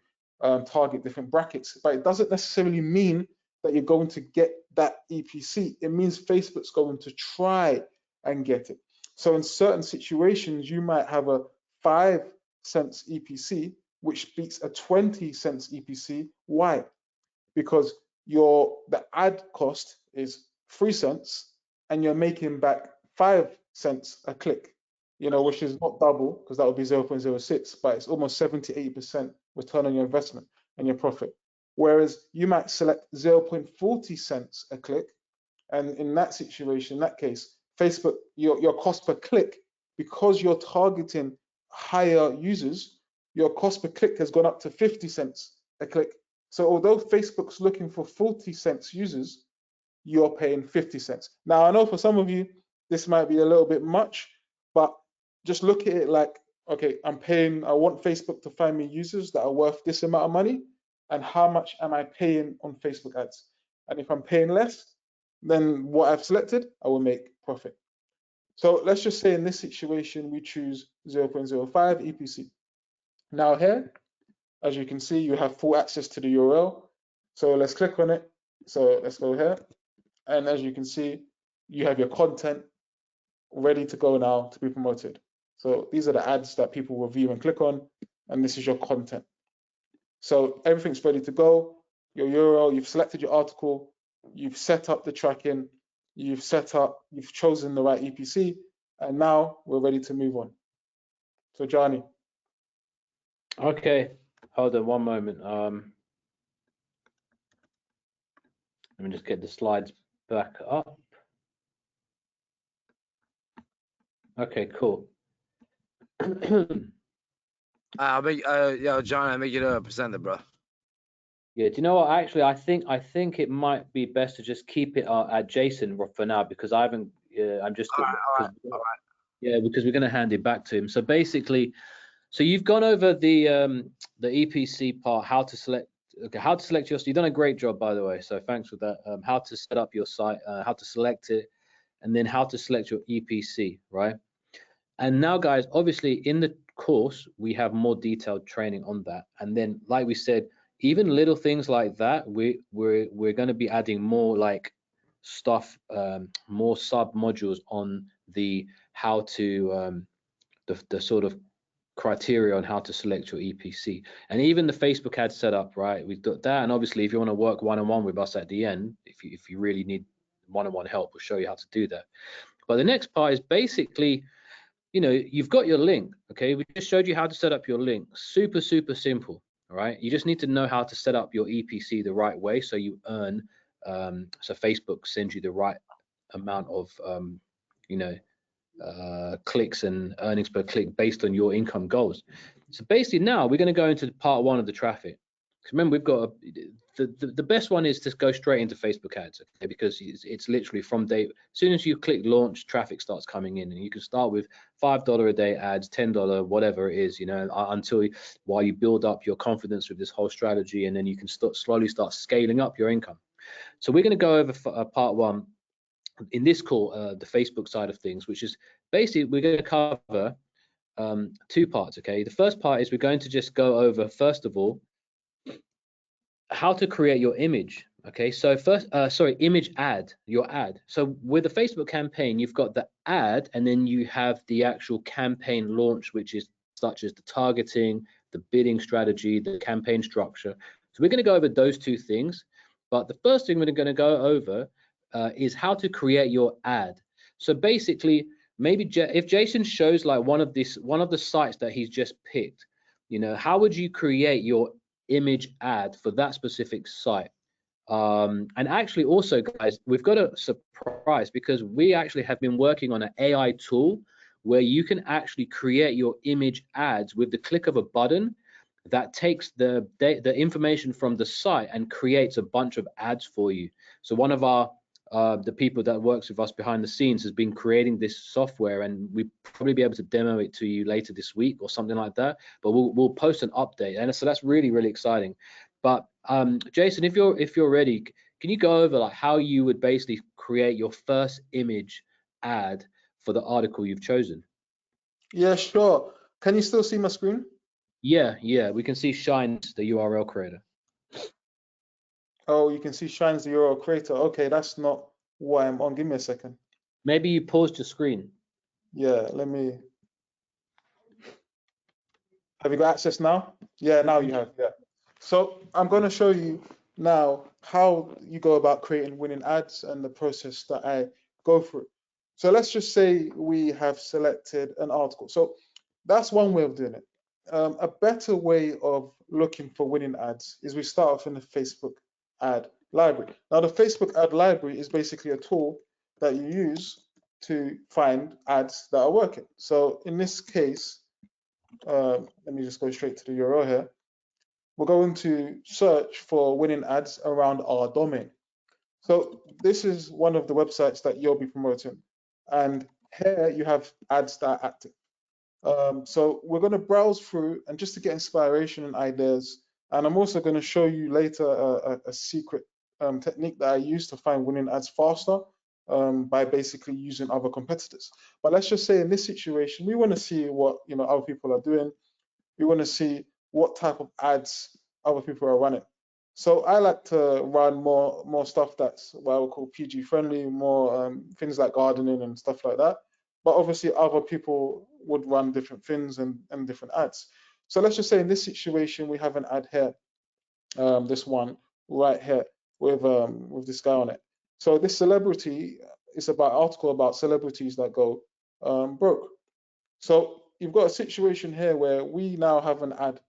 target different brackets, but it doesn't necessarily mean that you're going to get that EPC. It means Facebook's going to try and get it. So in certain situations, you might have a 5 cents EPC, which beats a 20 cents EPC. Why? Because the ad cost is 3 cents and you're making back 5 cents a click, which is not double because that would be 0.06, but it's almost 70-80% return on your investment and your profit. Whereas you might select 0.40 cents a click, and in that situation, in that case, Facebook, your cost per click, because you're targeting higher users, your cost per click has gone up to 50 cents a click. So although Facebook's looking for 40 cents users, you're paying 50 cents. Now, I know for some of you, this might be a little bit much, but just look at it like, okay, I want Facebook to find me users that are worth this amount of money, and how much am I paying on Facebook ads? And if I'm paying less than what I've selected, I will make profit. So let's just say in this situation, we choose 0.05 EPC. Now here, as you can see, you have full access to the URL. So let's click on it. So let's go here. And as you can see, you have your content ready to go now to be promoted. So these are the ads that people will view and click on, and this is your content. So everything's ready to go. Your URL, you've selected your article, you've set up the tracking, you've chosen the right EPC, and now we're ready to move on. So Johnny. Okay, hold on one moment. Let me just get the slides back up. Okay, cool. I'll make yo, John, I make it a percenter, bro. Yeah, do you know what? Actually, I think it might be best to just keep it at Jason for now, because I haven't. I'm just All right, because all right. yeah, because we're going to hand it back to him. So basically, so you've gone over the EPC part, how to select. Okay, how to select your. You've done a great job, by the way. So thanks for that. How to set up your site, how to select it, and then how to select your EPC, right? And now, guys, obviously in the course we have more detailed training on that. And then, like we said, even little things like that, we're going to be adding more like stuff, more sub modules on the how to the sort of criteria on how to select your EPC, and even the Facebook ad setup, right? We've got that, and obviously if you want to work one-on-one with us at the end, if you really need one-on-one help, we'll show you how to do that. But the next part is basically, you know, you've got your link, okay? We just showed you how to set up your link. Super, super simple, all right? You just need to know how to set up your EPC the right way so you earn, so Facebook sends you the right amount of, you know, clicks and earnings per click based on your income goals. So basically now we're going to go into part one of the traffic. Because remember, we've got the best one is to go straight into Facebook ads, okay? Because it's literally from day, as soon as you click launch, traffic starts coming in, and you can start with $5 a day ads, $10, whatever it is, you know, while you build up your confidence with this whole strategy, and then you can slowly start scaling up your income. So we're going to go over part one in this call, the Facebook side of things, which is basically we're going to cover two parts, okay? The first part is we're going to just go over, first of all, how to create your image, okay? So first, image ad, your ad. So with a Facebook campaign, you've got the ad, and then you have the actual campaign launch, which is such as the targeting, the bidding strategy, the campaign structure. So we're going to go over those two things. But the first thing we're going to go over is how to create your ad. So basically, maybe if Jason shows like one of the sites that he's just picked, you know, how would you create your image ad for that specific site? And actually also, guys, we've got a surprise, because we actually have been working on an AI tool where you can actually create your image ads with the click of a button that takes the information from the site and creates a bunch of ads for you. So one of our the people that works with us behind the scenes has been creating this software, and we'll probably be able to demo it to you later this week or something like that. But we'll post an update, and so that's really, really exciting. But Jason, if you're ready, can you go over like how you would basically create your first image ad for the article you've chosen? Yeah, sure. Can you still see my screen? Yeah, we can see Shines, the URL creator. Oh, you can see Shines the URL creator. Okay, that's not what I'm on. Give me a second. Maybe you paused your screen. Yeah, let me. Have you got access now? Yeah, now you have. Yeah. So I'm going to show you now how you go about creating winning ads and the process that I go through. So let's just say we have selected an article. So that's one way of doing it. A better way of looking for winning ads is we start off in the Facebook ad library. Now, the Facebook ad library is basically a tool that you use to find ads that are working. So in this case, let me just go straight to the URL here. We're going to search for winning ads around our domain. So this is one of the websites that you'll be promoting. And here you have ads that are active. So we're going to browse through, and just to get inspiration and ideas. And I'm also going to show you later a secret technique that I use to find winning ads faster by basically using other competitors. But let's just say in this situation, we want to see what other people are doing. We want to see what type of ads other people are running. So I like to run more stuff that's what I would call PG friendly, more things like gardening and stuff like that. But obviously other people would run different things and different ads. So let's just say in this situation we have an ad here, this one right here with this guy on it. So this celebrity is about article about celebrities that go broke. So you've got a situation here where we now have an ad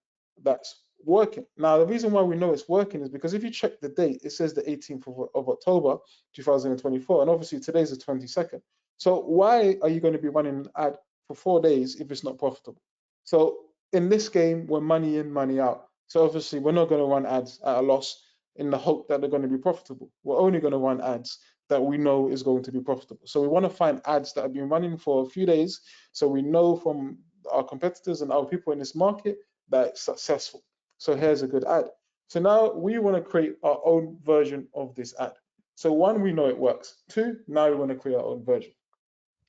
that's working. Now, the reason why we know it's working is because if you check the date, it says the 18th of October 2024, and obviously today's the 22nd. So why are you going to be running an ad for 4 days if it's not profitable? So in this game, we're money in, money out. So obviously we're not going to run ads at a loss in the hope that they're going to be profitable. We're only going to run ads that we know is going to be profitable. So we want to find ads that have been running for a few days, so we know from our competitors and our people in this market that it's successful. So here's a good ad. So now we want to create our own version of this ad. So one, we know it works. Two, now we want to create our own version.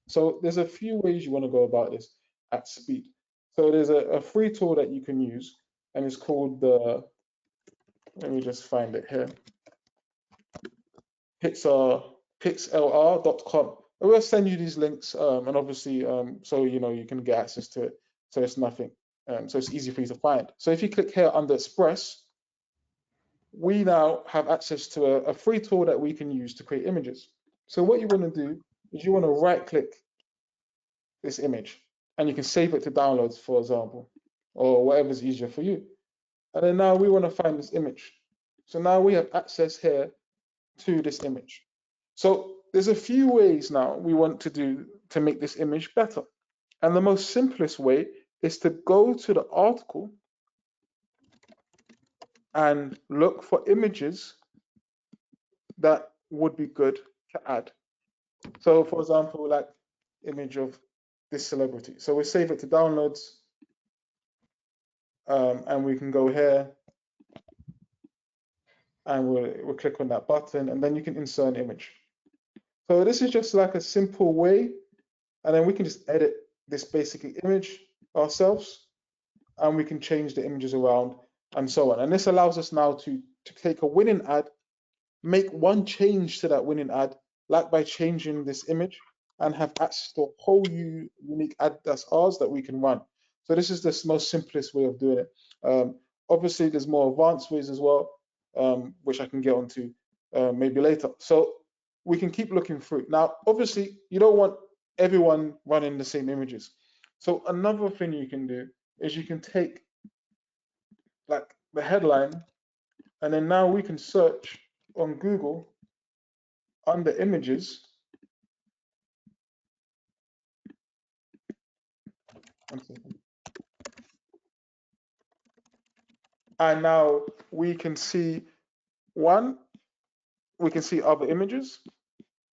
So there's a few ways you want to go about this at speed. So there's a free tool that you can use, and it's called the, let me just find it here, pixlr.com. I will send you these links, and obviously, so you can get access to it. So it's nothing, so it's easy for you to find. So if you click here under Express, we now have access to a free tool that we can use to create images. So what you want to do is you want to right-click this image, and you can save it to downloads, for example, or whatever's easier for you. And then now we want to find this image. So now we have access here to this image. So there's a few ways now we want to do to make this image better. And the most simplest way is to go to the article and look for images that would be good to add. So for example, like image of this celebrity. So we save it to downloads, and we can go here and we'll click on that button, and then you can insert an image. So this is just like a simple way, and then we can just edit this basically image ourselves, and we can change the images around and so on. And this allows us now to take a winning ad, make one change to that winning ad, like by changing this image, and have access to a whole unique ad that's ours that we can run. So this is the most simplest way of doing it. Obviously, there's more advanced ways as well, which I can get onto maybe later. So we can keep looking through. Now, obviously, you don't want everyone running the same images. So another thing you can do is you can take like the headline, and then now we can search on Google under images. And now we can see we can see other images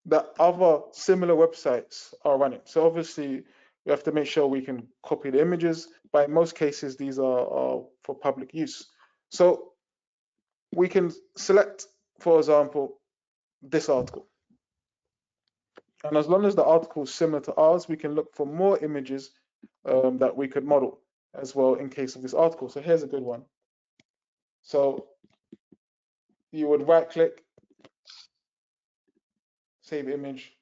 that other similar websites are running. So obviously we have to make sure we can copy the images, but in most cases these are for public use. So we can select, for example, this article. And as long as the article is similar to ours, we can look for more images that we could model as well in case of this article. So here's a good one. So you would right click, save image,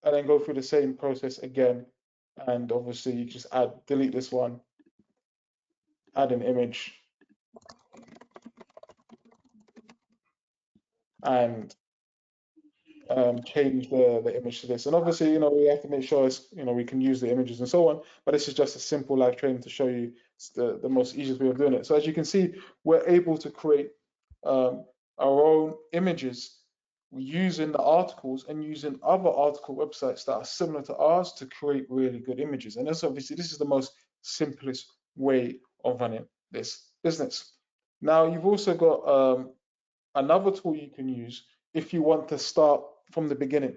and then go through the same process again. And obviously you just delete this one, add an image, and change the image to this. And obviously, we have to make sure it's, we can use the images and so on, but this is just a simple live training to show you the most easiest way of doing it. So as you can see, we're able to create our own images using the articles and using other article websites that are similar to ours to create really good images. And that's obviously, this is the most simplest way of running this business. Now, you've also got another tool you can use if you want to start from the beginning.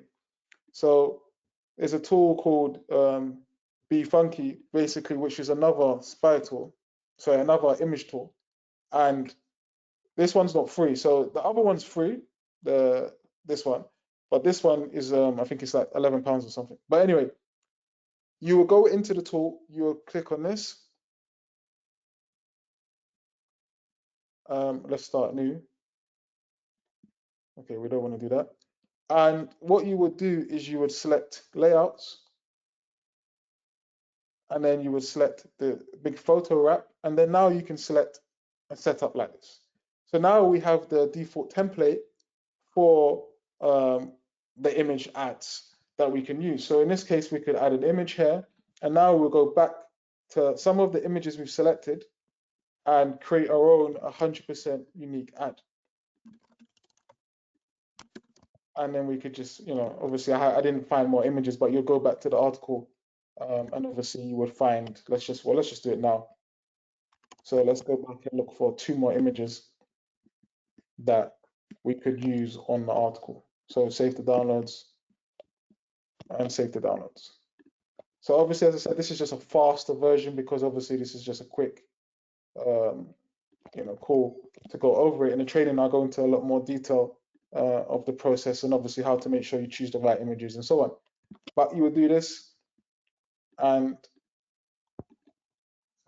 So there's a tool called Be Funky, basically, which is another spy tool, so another image tool. And this one's not free. So the other one's free, this one, but this one is I think it's like £11 or something. But anyway, you will go into the tool, you will click on this. Let's start new. Okay, we don't want to do that. And what you would do is you would select layouts, and then you would select the big photo wrap, and then now you can select a setup like this. So now we have the default template for the image ads that we can use. So in this case, we could add an image here, and now we'll go back to some of the images we've selected, and create our own 100% unique ad. And then we could just, obviously I didn't find more images, but you'll go back to the article, and obviously you would find, let's just do it now. So let's go back and look for 2 more images that we could use on the article. So save the downloads and save the downloads. So obviously, as I said, this is just a faster version because obviously this is just a quick, call to go over it. In the training, I'll go into a lot more detail of the process and obviously how to make sure you choose the right images and so on. But you would do this and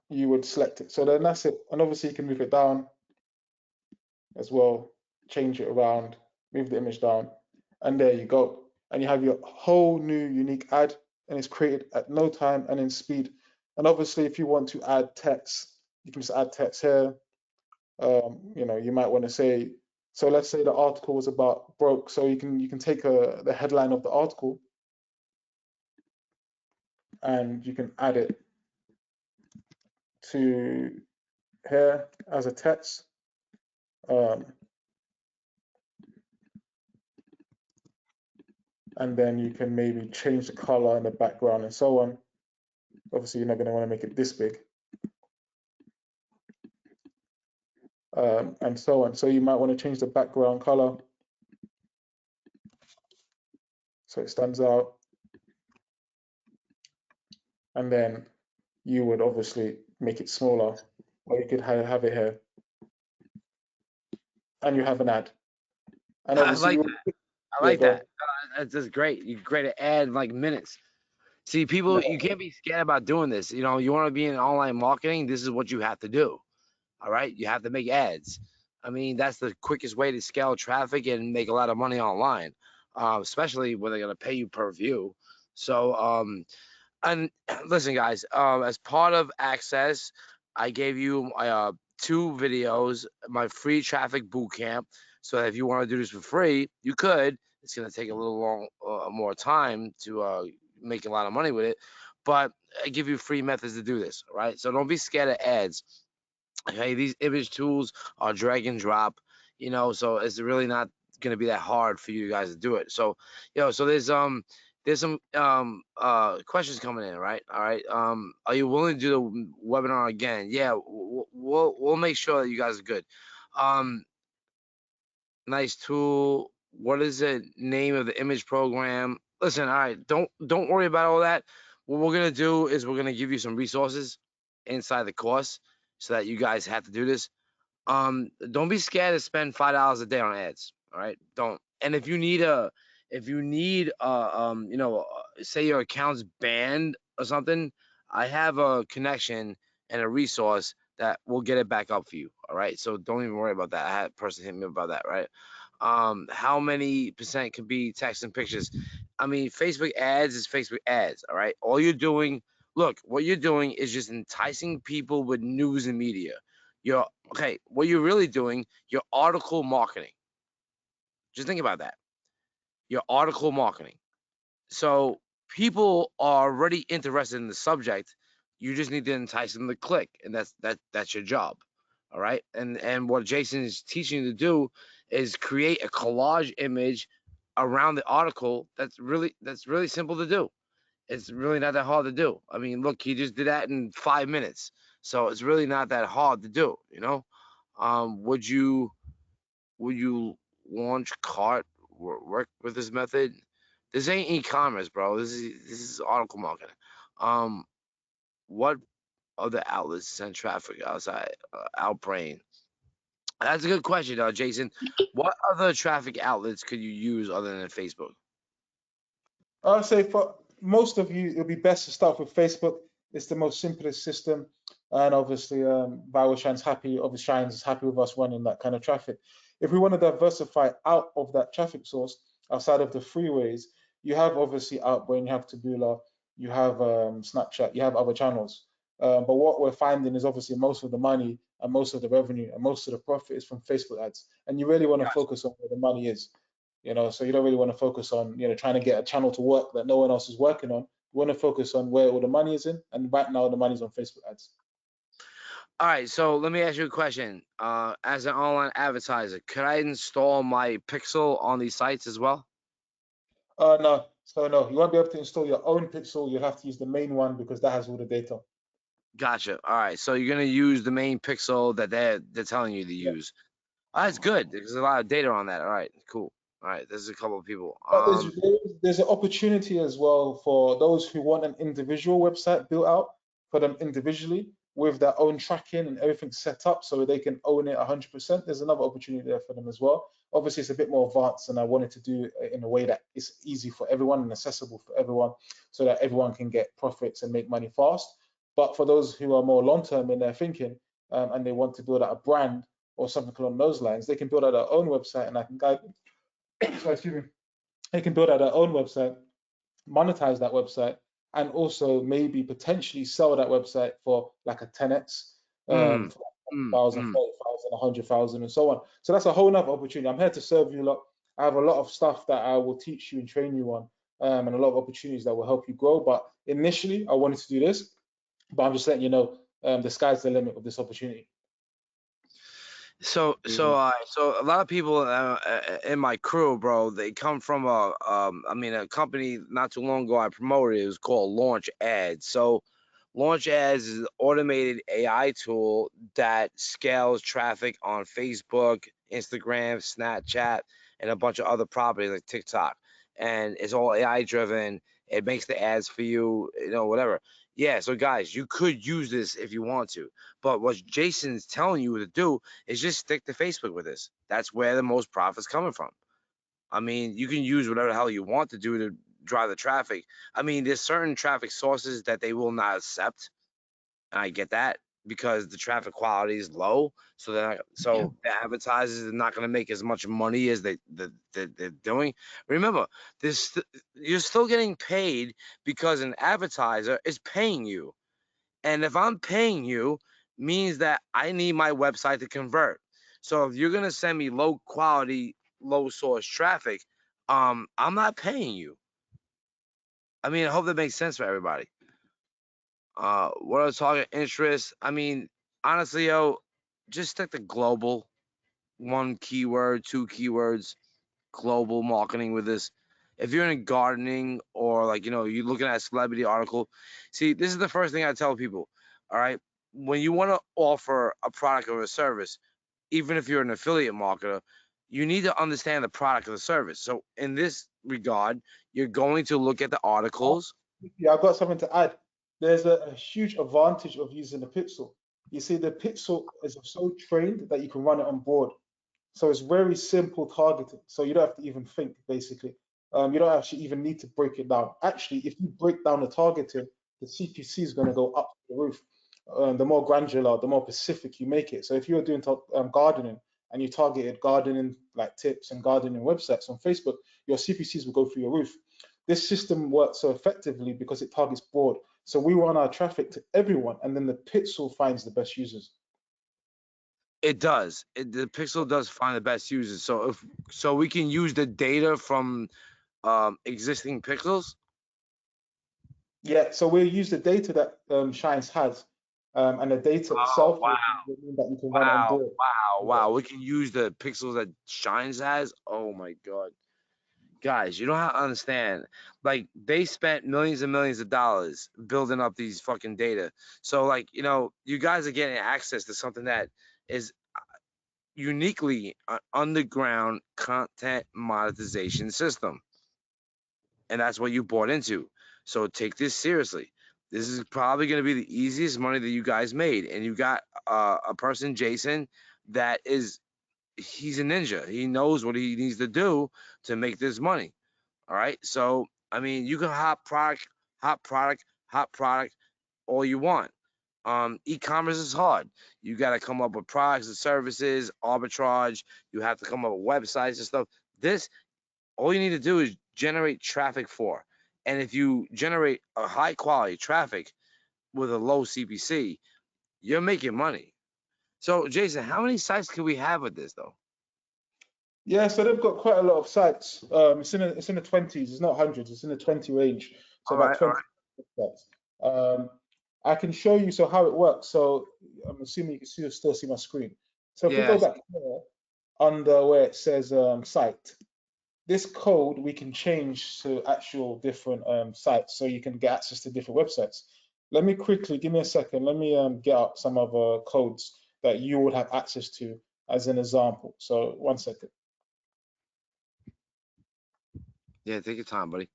you would select it. So then that's it. And obviously you can move it down as well, change it around, move the image down, and there you go. And you have your whole new unique ad, and it's created at no time and in speed. And obviously, if you want to add text, you can just add text here. You might want to say, so let's say the article was about broke, so you can take the headline of the article and you can add it to here as a text. And then you can maybe change the color and the background and so on. Obviously, you're not going to want to make it this big. And so on. So you might want to change the background color so it stands out. And then you would obviously make it smaller, or you could have it here. And you have an ad. And obviously, I like that. That's just great. You create an ad in like minutes. See, people, you can't be scared about doing this. You want to be in online marketing. This is what you have to do. All right. You have to make ads. I mean, that's the quickest way to scale traffic and make a lot of money online, especially when they're going to pay you per view. So, and listen, guys, as part of Access, I gave you 2 videos, my free traffic bootcamp. So if you want to do this for free, you could. It's going to take a little more time to make a lot of money with it, but I give you free methods to do this. Right? So don't be scared of ads. Okay, these image tools are drag and drop. So it's really not going to be that hard for you guys to do it. So, so there's some questions coming in, right? All right. Are you willing to do the webinar again? Yeah, we'll make sure that you guys are good. Nice tool. What is the name of the image program? Listen, all right, don't worry about all that. What we're gonna do is we're gonna give you some resources inside the course so that you guys have to do this. Don't be scared to spend $5 a day on ads. All right, don't. And if you need say your account's banned or something, I have a connection and a resource that will get it back up for you. All right, so don't even worry about that. I had a person hit me about that. Right. How many percent could be text and pictures? I mean, Facebook ads is Facebook ads. All right, all you're doing. Look, what you're doing is just enticing people with news and media. What you're really doing, your article marketing. Just think about that. Your article marketing. So people are already interested in the subject. You just need to entice them to click, and that's your job. All right. And what Jason is teaching you to do is create a collage image around the article. That's really simple to do. It's really not that hard to do. I mean, look, he just did that in 5 minutes. So it's really not that hard to do, would you launch cart work with this method? This ain't e-commerce, bro. This is article marketing. What other outlets send traffic outside Outbrain? That's a good question, Jason. What other traffic outlets could you use other than Facebook? I'll say for most of you, it'll be best to start with Facebook. It's the most simplest system, and obviously, Viral Shine's happy. Obviously, Shine's happy with us running that kind of traffic. If we want to diversify out of that traffic source, outside of the freeways, you have obviously Outbrain, you have Taboola, you have Snapchat, you have other channels. But what we're finding is obviously most of the money and most of the revenue and most of the profit is from Facebook ads, and you really want to focus on where the money is. So you don't really want to focus on, trying to get a channel to work that no one else is working on. You want to focus on where all the money is in, and right now the money's on Facebook ads. All right, so let me ask you a question. As an online advertiser, could I install my pixel on these sites as well? No. So no, you won't be able to install your own pixel. You'll have to use the main one because that has all the data. Gotcha. All right, so you're gonna use the main pixel that they're telling you to Yeah. use. Oh, that's good. There's a lot of data on that. All right, cool. All right, there's a couple of people. But there's an opportunity as well for those who want an individual website built out for them individually with their own tracking and everything set up so they can own it 100%. There's another opportunity there for them as well. Obviously, it's a bit more advanced, and I wanted to do it in a way that is easy for everyone and accessible for everyone so that everyone can get profits and make money fast. But for those who are more long term in their thinking and they want to build out a brand or something along those lines, they can build out their own website and I can guide them. So, excuse me, they can build out their own website, monetize that website, and also maybe potentially sell that website for like a 10x, mm, for mm, 1,000, mm. 30,000, 100,000, and so on. So that's a whole nother opportunity. I'm here to serve you lot. I have a lot of stuff that I will teach you and train you on, and a lot of opportunities that will help you grow. But initially, I wanted to do this, but I'm just letting you know the sky's the limit of this opportunity. So a lot of people in my crew, bro, they come from a company not too long ago I promoted. It was called Launch Ads. So Launch Ads is an automated AI tool that scales traffic on Facebook, Instagram, Snapchat, and a bunch of other properties like TikTok. And it's all AI driven. It makes the ads for you, whatever. Yeah, so guys, you could use this if you want to. But what Jason's telling you to do is just stick to Facebook with this. That's where the most profit's coming from. I mean, you can use whatever the hell you want to do to drive the traffic. I mean, there's certain traffic sources that they will not accept, and I get that because the traffic quality is low. So the advertisers are not going to make as much money as they're doing. Remember, you're still getting paid because an advertiser is paying you. And if I'm paying you, means that I need my website to convert. So if you're gonna send me low quality, low source traffic, I'm not paying you. I mean, I hope that makes sense for everybody. What I was talking interest. I mean, honestly, yo, just stick to global. One keyword, two keywords, global marketing with this. If you're in gardening or like, you're looking at a celebrity article, see, this is the first thing I tell people. All right. When you want to offer a product or a service, even if you're an affiliate marketer, you need to understand the product or the service. So in this regard, you're going to look at the articles. Yeah, I've got something to add. There's a huge advantage of using the pixel. You see, the pixel is so trained that you can run it on board. So it's very simple targeting. So you don't have to even think, basically. You don't actually even need to break it down. Actually, if you break down the targeting, the CPC is going to go up to the roof. The more granular, the more specific you make it. So if you're doing gardening and you targeted gardening like tips and gardening websites on Facebook, your CPCs will go through your roof. This system works so effectively because it targets broad. So we run our traffic to everyone, and then the pixel finds the best users. It does. The pixel does find the best users. So we can use the data from existing pixels. Yeah, so we'll use the data that Shines has, and the data Oh itself wow. will mean that you can run it on Wow, board. wow, Yeah. wow. We can use the pixels that Shines has. Oh my god. Guys, you don't have to understand. Like they spent millions and millions of dollars building up these fucking data. So like, you guys are getting access to something that is uniquely an underground content monetization system. And that's what you bought into. So take this seriously. This is probably going to be the easiest money that you guys made. And you got a person, Jason, that he's a ninja. He knows what he needs to do to make this money. All right. So, I mean, you can hot product, hot product, hot product all you want. E-commerce is hard. You got to come up with products and services, arbitrage. You have to come up with websites and stuff. This, all you need to do is generate traffic for. And if you generate a high quality traffic with a low CPC, you're making money. So, Jason, how many sites can we have with this though? Yeah, so they've got quite a lot of sites. It's in the 20s. It's not hundreds. It's in the 20 range. So All about right, all 20 sites. Um, I can show you so how it works. So I'm assuming you can still see my screen. So if we go Yes. back here under where it says site, this code we can change to actual different sites, so you can get access to different websites. Let me quickly, give me a second. Let me get out some other codes that you would have access to as an example. So 1 second. Yeah, take your time, buddy.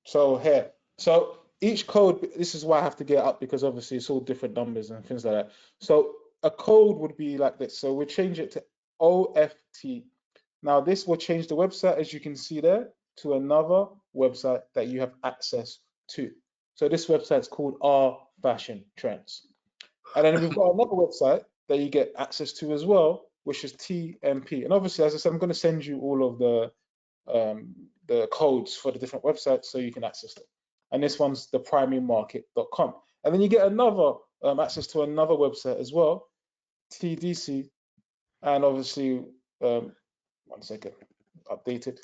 So here, so each code, this is why I have to get it up, because obviously it's all different numbers and things like that. So a code would be like this. So we change it to OFT. Now this will change the website, as you can see there, to another website that you have access to. So this website is called R Fashion Trends. And then we've got another website that you get access to as well, which is TMP. And obviously, as I said, I'm going to send you all of the codes for the different websites so you can access them. And this one's the primarymarket.com. And then you get another access to another website as well, TDC. And obviously, 1 second, updated.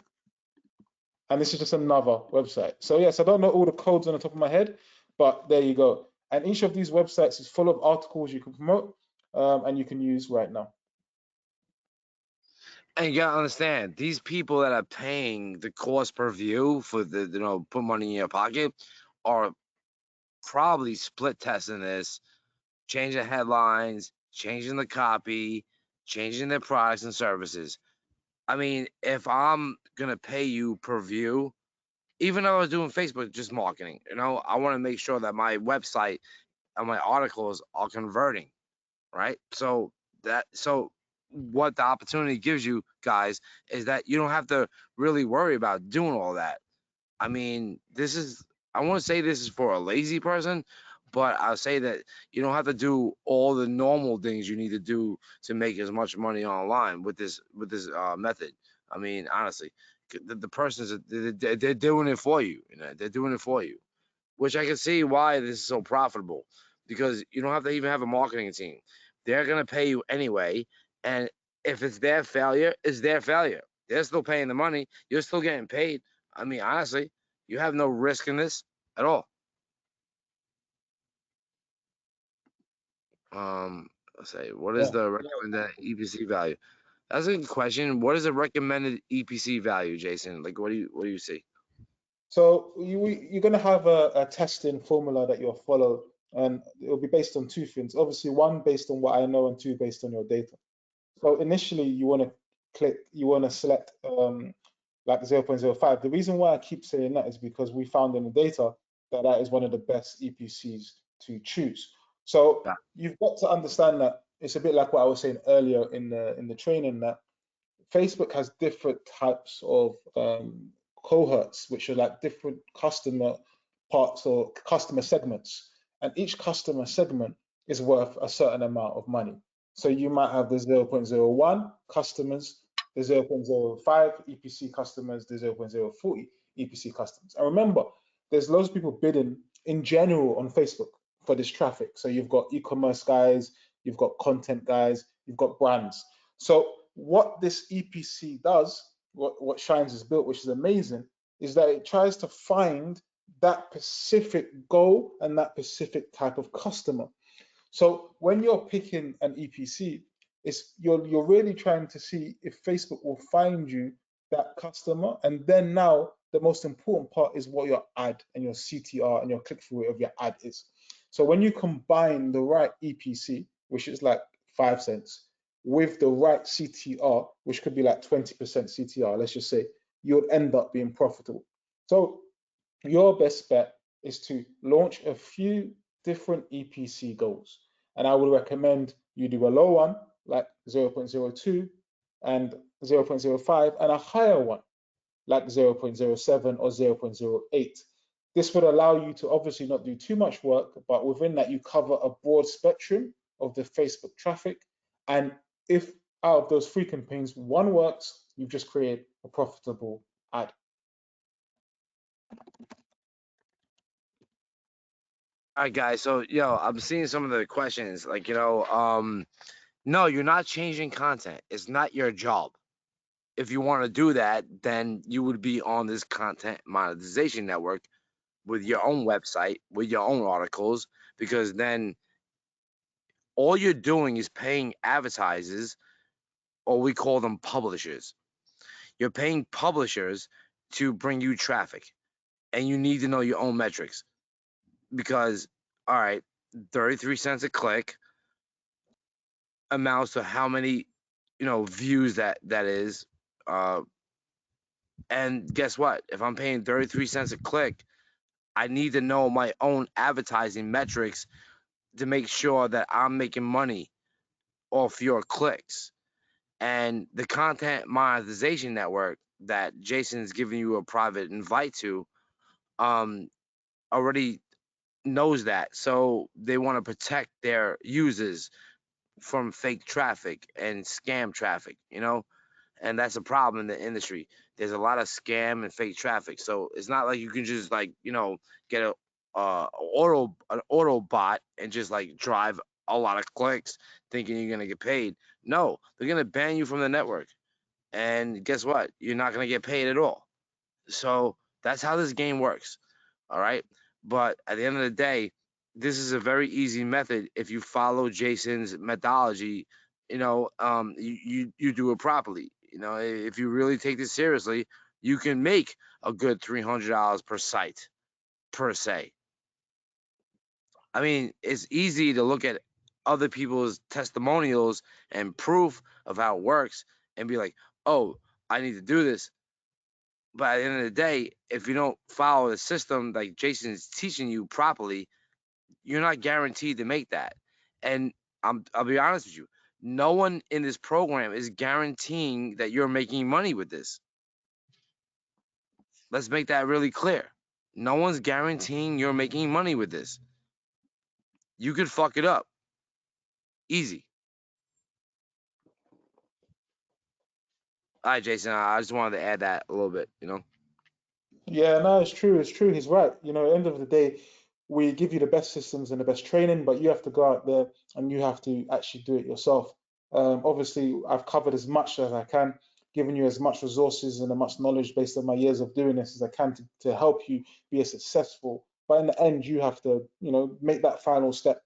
And this is just another website. So yes, I don't know all the codes on the top of my head, but there you go. And each of these websites is full of articles you can promote and you can use right now. And you gotta understand, these people that are paying the cost per view for the put money in your pocket are probably split testing this, changing headlines, changing the copy, changing their products and services. I mean, if I'm gonna pay you per view, even though I was doing Facebook just marketing, I want to make sure that my website and my articles are converting, right? So what the opportunity gives you guys is that you don't have to really worry about doing all that. I mean, I want to say this is for a lazy person, but I'll say that you don't have to do all the normal things you need to do to make as much money online with this method. I mean, honestly, the person's they're doing it for you. They're doing it for you, which I can see why this is so profitable, because you don't have to even have a marketing team. They're gonna pay you anyway, and if it's their failure, it's their failure. They're still paying the money. You're still getting paid. I mean, honestly, you have no risk in this at all. Let's say, what is Yeah. the recommended EPC value? That's a good question. What is the recommended EPC value, Jason? Like, what do you see? So you're going to have a testing formula that you'll follow, and it'll be based on two things. Obviously, one based on what I know, and two based on your data. So initially, you want to select like 0.05. The reason why I keep saying that is because we found in the data that that is one of the best EPCs to choose. So Yeah. you've got to understand that it's a bit like what I was saying earlier in the training, that Facebook has different types of cohorts, which are like different customer parts or customer segments. And each customer segment is worth a certain amount of money. So you might have the 0.01 customers, the 0.05 EPC customers, the 0.040 EPC customers. And remember, there's loads of people bidding in general on Facebook for this traffic. So you've got e-commerce guys, you've got content guys, you've got brands. So what this EPC does, what Shines has built, which is amazing, is that it tries to find that specific goal and that specific type of customer. So when you're picking an EPC, you're really trying to see if Facebook will find you that customer. And then now the most important part is what your ad and your CTR and your click-through rate of your ad is. So when you combine the right EPC, which is like 5 cents, with the right CTR, which could be like 20% CTR, let's just say, you'll end up being profitable. So your best bet is to launch a few different EPC goals. And I would recommend you do a low one, like 0.02 and 0.05, and a higher one, like 0.07 or 0.08. This would allow you to obviously not do too much work, but within that you cover a broad spectrum of the Facebook traffic. And if out of those 3 campaigns, one works, you've just created a profitable ad. All right, guys. So, I'm seeing some of the questions. Like, no, you're not changing content. It's not your job. if you want to do that, then you would be on this content monetization network with your own website, with your own articles, because then all you're doing is paying advertisers, or we call them publishers. You're paying publishers to bring you traffic, and you need to know your own metrics because, all right, 33 cents a click amounts to how many, views that is. Uh, and guess what? If I'm paying 33 cents a click, I need to know my own advertising metrics to make sure that I'm making money off your clicks. And the content monetization network that Jason's giving you a private invite to um already knows that. So they want to protect their users from fake traffic and scam traffic. And that's a problem in the industry. There's a lot of scam and fake traffic. So it's not like you can just get an auto bot and just like drive a lot of clicks thinking you're gonna get paid. No, they're gonna ban you from the network. And guess what? You're not gonna get paid at all. So that's how this game works. All right. But at the end of the day, this is a very easy method if you follow Jason's methodology. You do it properly. If you really take this seriously, you can make a good $300 per site per se. I mean, it's easy to look at other people's testimonials and proof of how it works and be like, oh, I need to do this. But at the end of the day, if you don't follow the system like Jason's teaching you properly, you're not guaranteed to make that. And I'll be honest with you, no one in this program is guaranteeing that you're making money with this. Let's make that really clear. No one's guaranteeing you're making money with this. You could fuck it up. Easy. All right, Jason, I just wanted to add that a little bit. Yeah, no, it's true. It's true. He's right. At the end of the day, we give you the best systems and the best training, but you have to go out there and you have to actually do it yourself. Obviously, I've covered as much as I can, given you as much resources and as much knowledge based on my years of doing this as I can to help you be successful. But in the end, you have to, make that final step.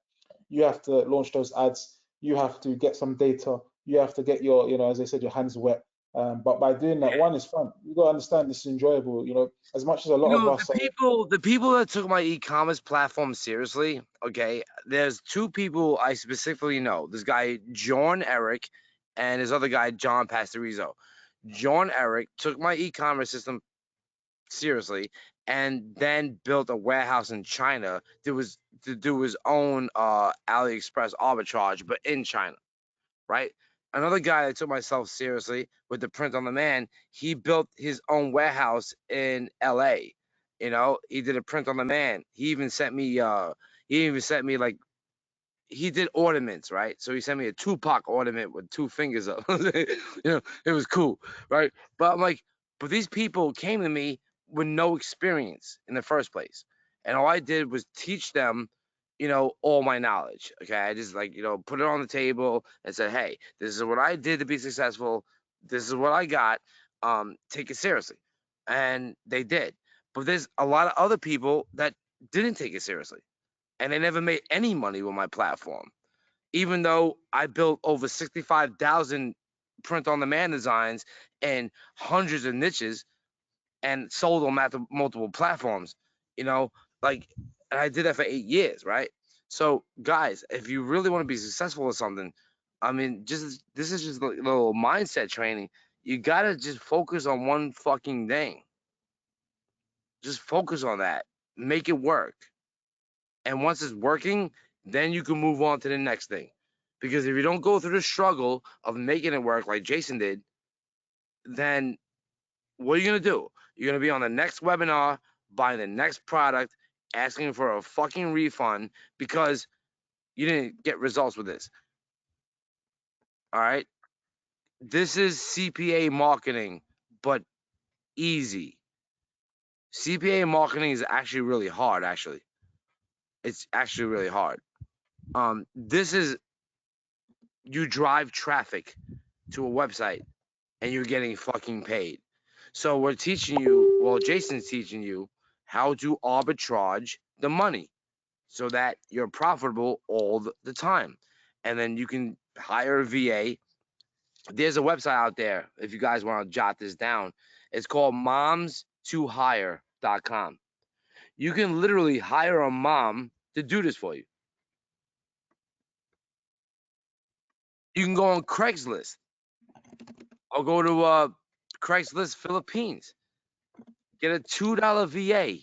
You have to launch those ads. You have to get some data. You have to get your, as I said, your hands wet. But by doing that, one is fun. You got to understand this is enjoyable. As much as a lot of us are. The people that took my e-commerce platform seriously, okay, there's two people I specifically know. This guy John Eric and his other guy John Pastorizo. John Eric took my e-commerce system seriously and then built a warehouse in China to do his own AliExpress arbitrage, but in China, right? Another guy that took myself seriously with the print on demand, he built his own warehouse in LA. He did a print on demand. He even sent me like he did ornaments, right? So he sent me a Tupac ornament with two fingers up. It was cool, right? But I'm like, but these people came to me with no experience in the first place. And all I did was teach them, all my knowledge. Okay. I just put it on the table and said, hey, this is what I did to be successful. This is what I got. Take it seriously. And they did. But there's a lot of other people that didn't take it seriously and they never made any money with my platform. Even though I built over 65,000 print on demand designs and hundreds of niches and sold on multiple platforms, you know, like, and I did that for 8 years, right? So, guys, if you really want to be successful with something, I mean, this is just a little mindset training. You gotta just focus on one fucking thing. Just focus on that. Make it work. And once it's working, then you can move on to the next thing. Because if you don't go through the struggle of making it work like Jason did, then what are you going to do? You're going to be on the next webinar, buying the next product, asking for a fucking refund because you didn't get results with this. All right? This is CPA marketing, but easy. CPA marketing is actually really hard, actually. It's actually really hard. This is you drive traffic to a website and you're getting fucking paid. So we're teaching you, well, Jason's teaching you how to arbitrage the money so that you're profitable all the time. And then you can hire a VA. There's a website out there if you guys want to jot this down. It's called momstohire.com. You can literally hire a mom to do this for you. You can go on Craigslist or go to Craigslist Philippines. Get a $2 VA,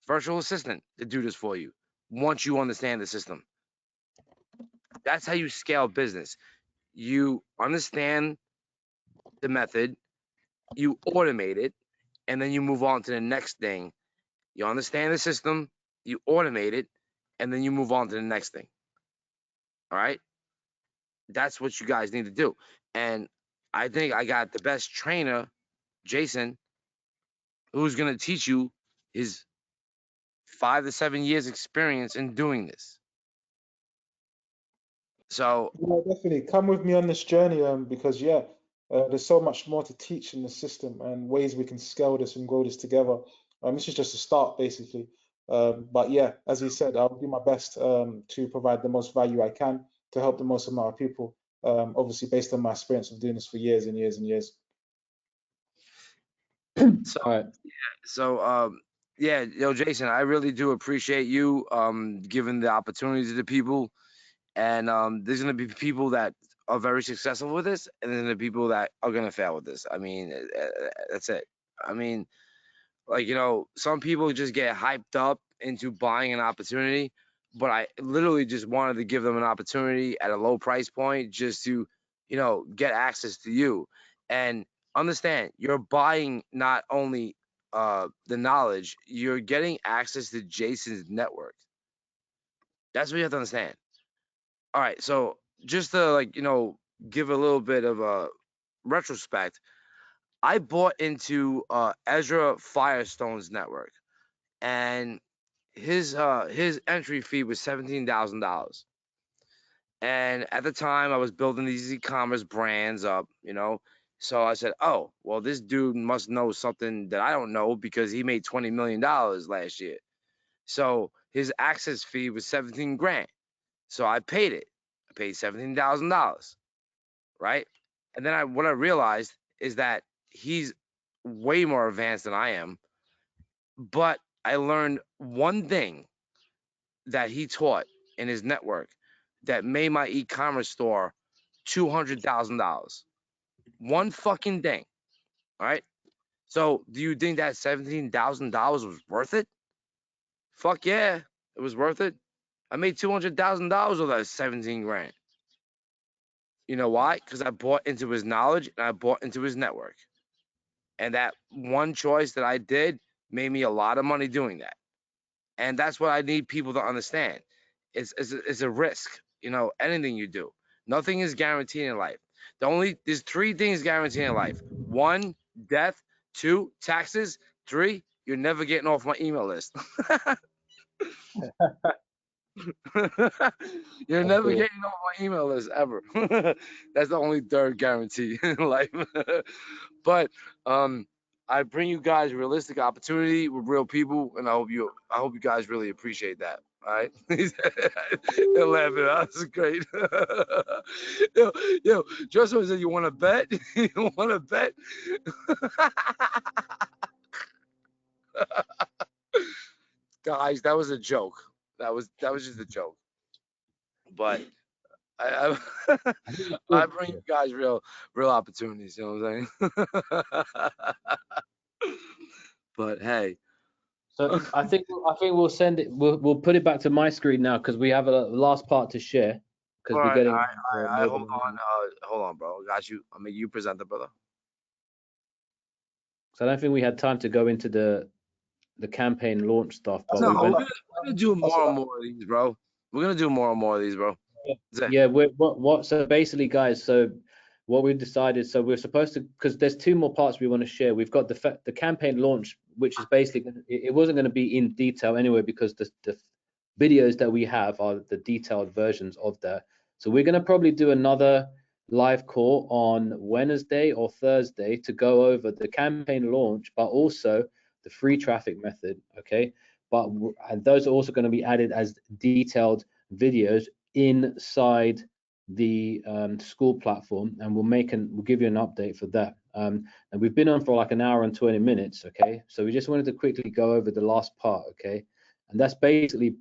virtual assistant, to do this for you once you understand the system. That's how you scale business. You understand the method, you automate it, and then you move on to the next thing. You understand the system, you automate it, and then you move on to the next thing. All right? That's what you guys need to do. And I think I got the best trainer, Jason, who's going to teach you his 5 to 7 years experience in doing this. So, Yeah, definitely come with me on this journey, because there's so much more to teach in the system and ways we can scale this and grow this together. This is just a start, basically. But yeah, as he said, I'll do my best to provide the most value I can to help the most amount of people. Obviously, based on my experience of doing this for years and years and years. so, All right. so, yeah, yo, Jason, I really do appreciate you giving the opportunity to the people. And there's gonna be people that are very successful with this, and then the people that are gonna fail with this. I mean, that's it. I mean, like, some people just get hyped up into buying an opportunity, but I literally just wanted to give them an opportunity at a low price point just to, get access to you. And understand, you're buying not only the knowledge, you're getting access to Jason's network. That's what you have to understand. All right, so just to give a little bit of a retrospect, I bought into Ezra Firestone's network, and his entry fee was $17,000. And at the time, I was building these e-commerce brands up, So I said, "Oh, well, this dude must know something that I don't know because he made $20 million last year." So his access fee was 17 grand. So I paid it. I paid $17,000, right? And then what I realized is that he's way more advanced than I am, but I learned one thing that he taught in his network that made my e-commerce store $200,000. One fucking thing, all right? So do you think that $17,000 was worth it? Fuck yeah, it was worth it. I made $200,000 with that 17 grand. You know why? Because I bought into his knowledge and I bought into his network. And that one choice that I did made me a lot of money doing that. And that's what I need people to understand. It's a risk, anything you do. Nothing is guaranteed in life. There's 3 things guaranteed in life. 1, death. 2, taxes. 3, you're never getting off my email list. You're That's never cool. getting off my email list ever. That's the only 3rd guarantee in life. But I bring you guys realistic opportunity with real people, and I hope you guys really appreciate that. All right, they're laughing. That's great. yo, Joshua said, "You want to bet? You want to bet?" Guys, that was a joke. That was just a joke. But I I think it's I good. bring you guys real opportunities. You know what I'm saying? But hey. So I think we'll send it. We'll put it back to my screen now because we have a last part to share because All we're right, getting all right. more Hold than an on, hour. hold on, bro. I got you. I mean, you present the brother. So I don't think we had time to go into the campaign launch stuff, That's but No, we okay. went. we're gonna do That's more all and right. more of these, bro. We're gonna do more and more of these, bro. That's it. Yeah, what? So basically, guys. So what we've decided. So we're supposed to because there's 2 more parts we want to share. We've got the campaign launch, which is basically it wasn't going to be in detail anyway because the videos that we have are the detailed versions of that. So we're going to probably do another live call on Wednesday or Thursday to go over the campaign launch, but also the free traffic method, okay? And those are also going to be added as detailed videos inside the school platform, and we'll give you an update for that. And we've been on for like an hour and 20 minutes, okay? So we just wanted to quickly go over the last part, okay? And that's basically,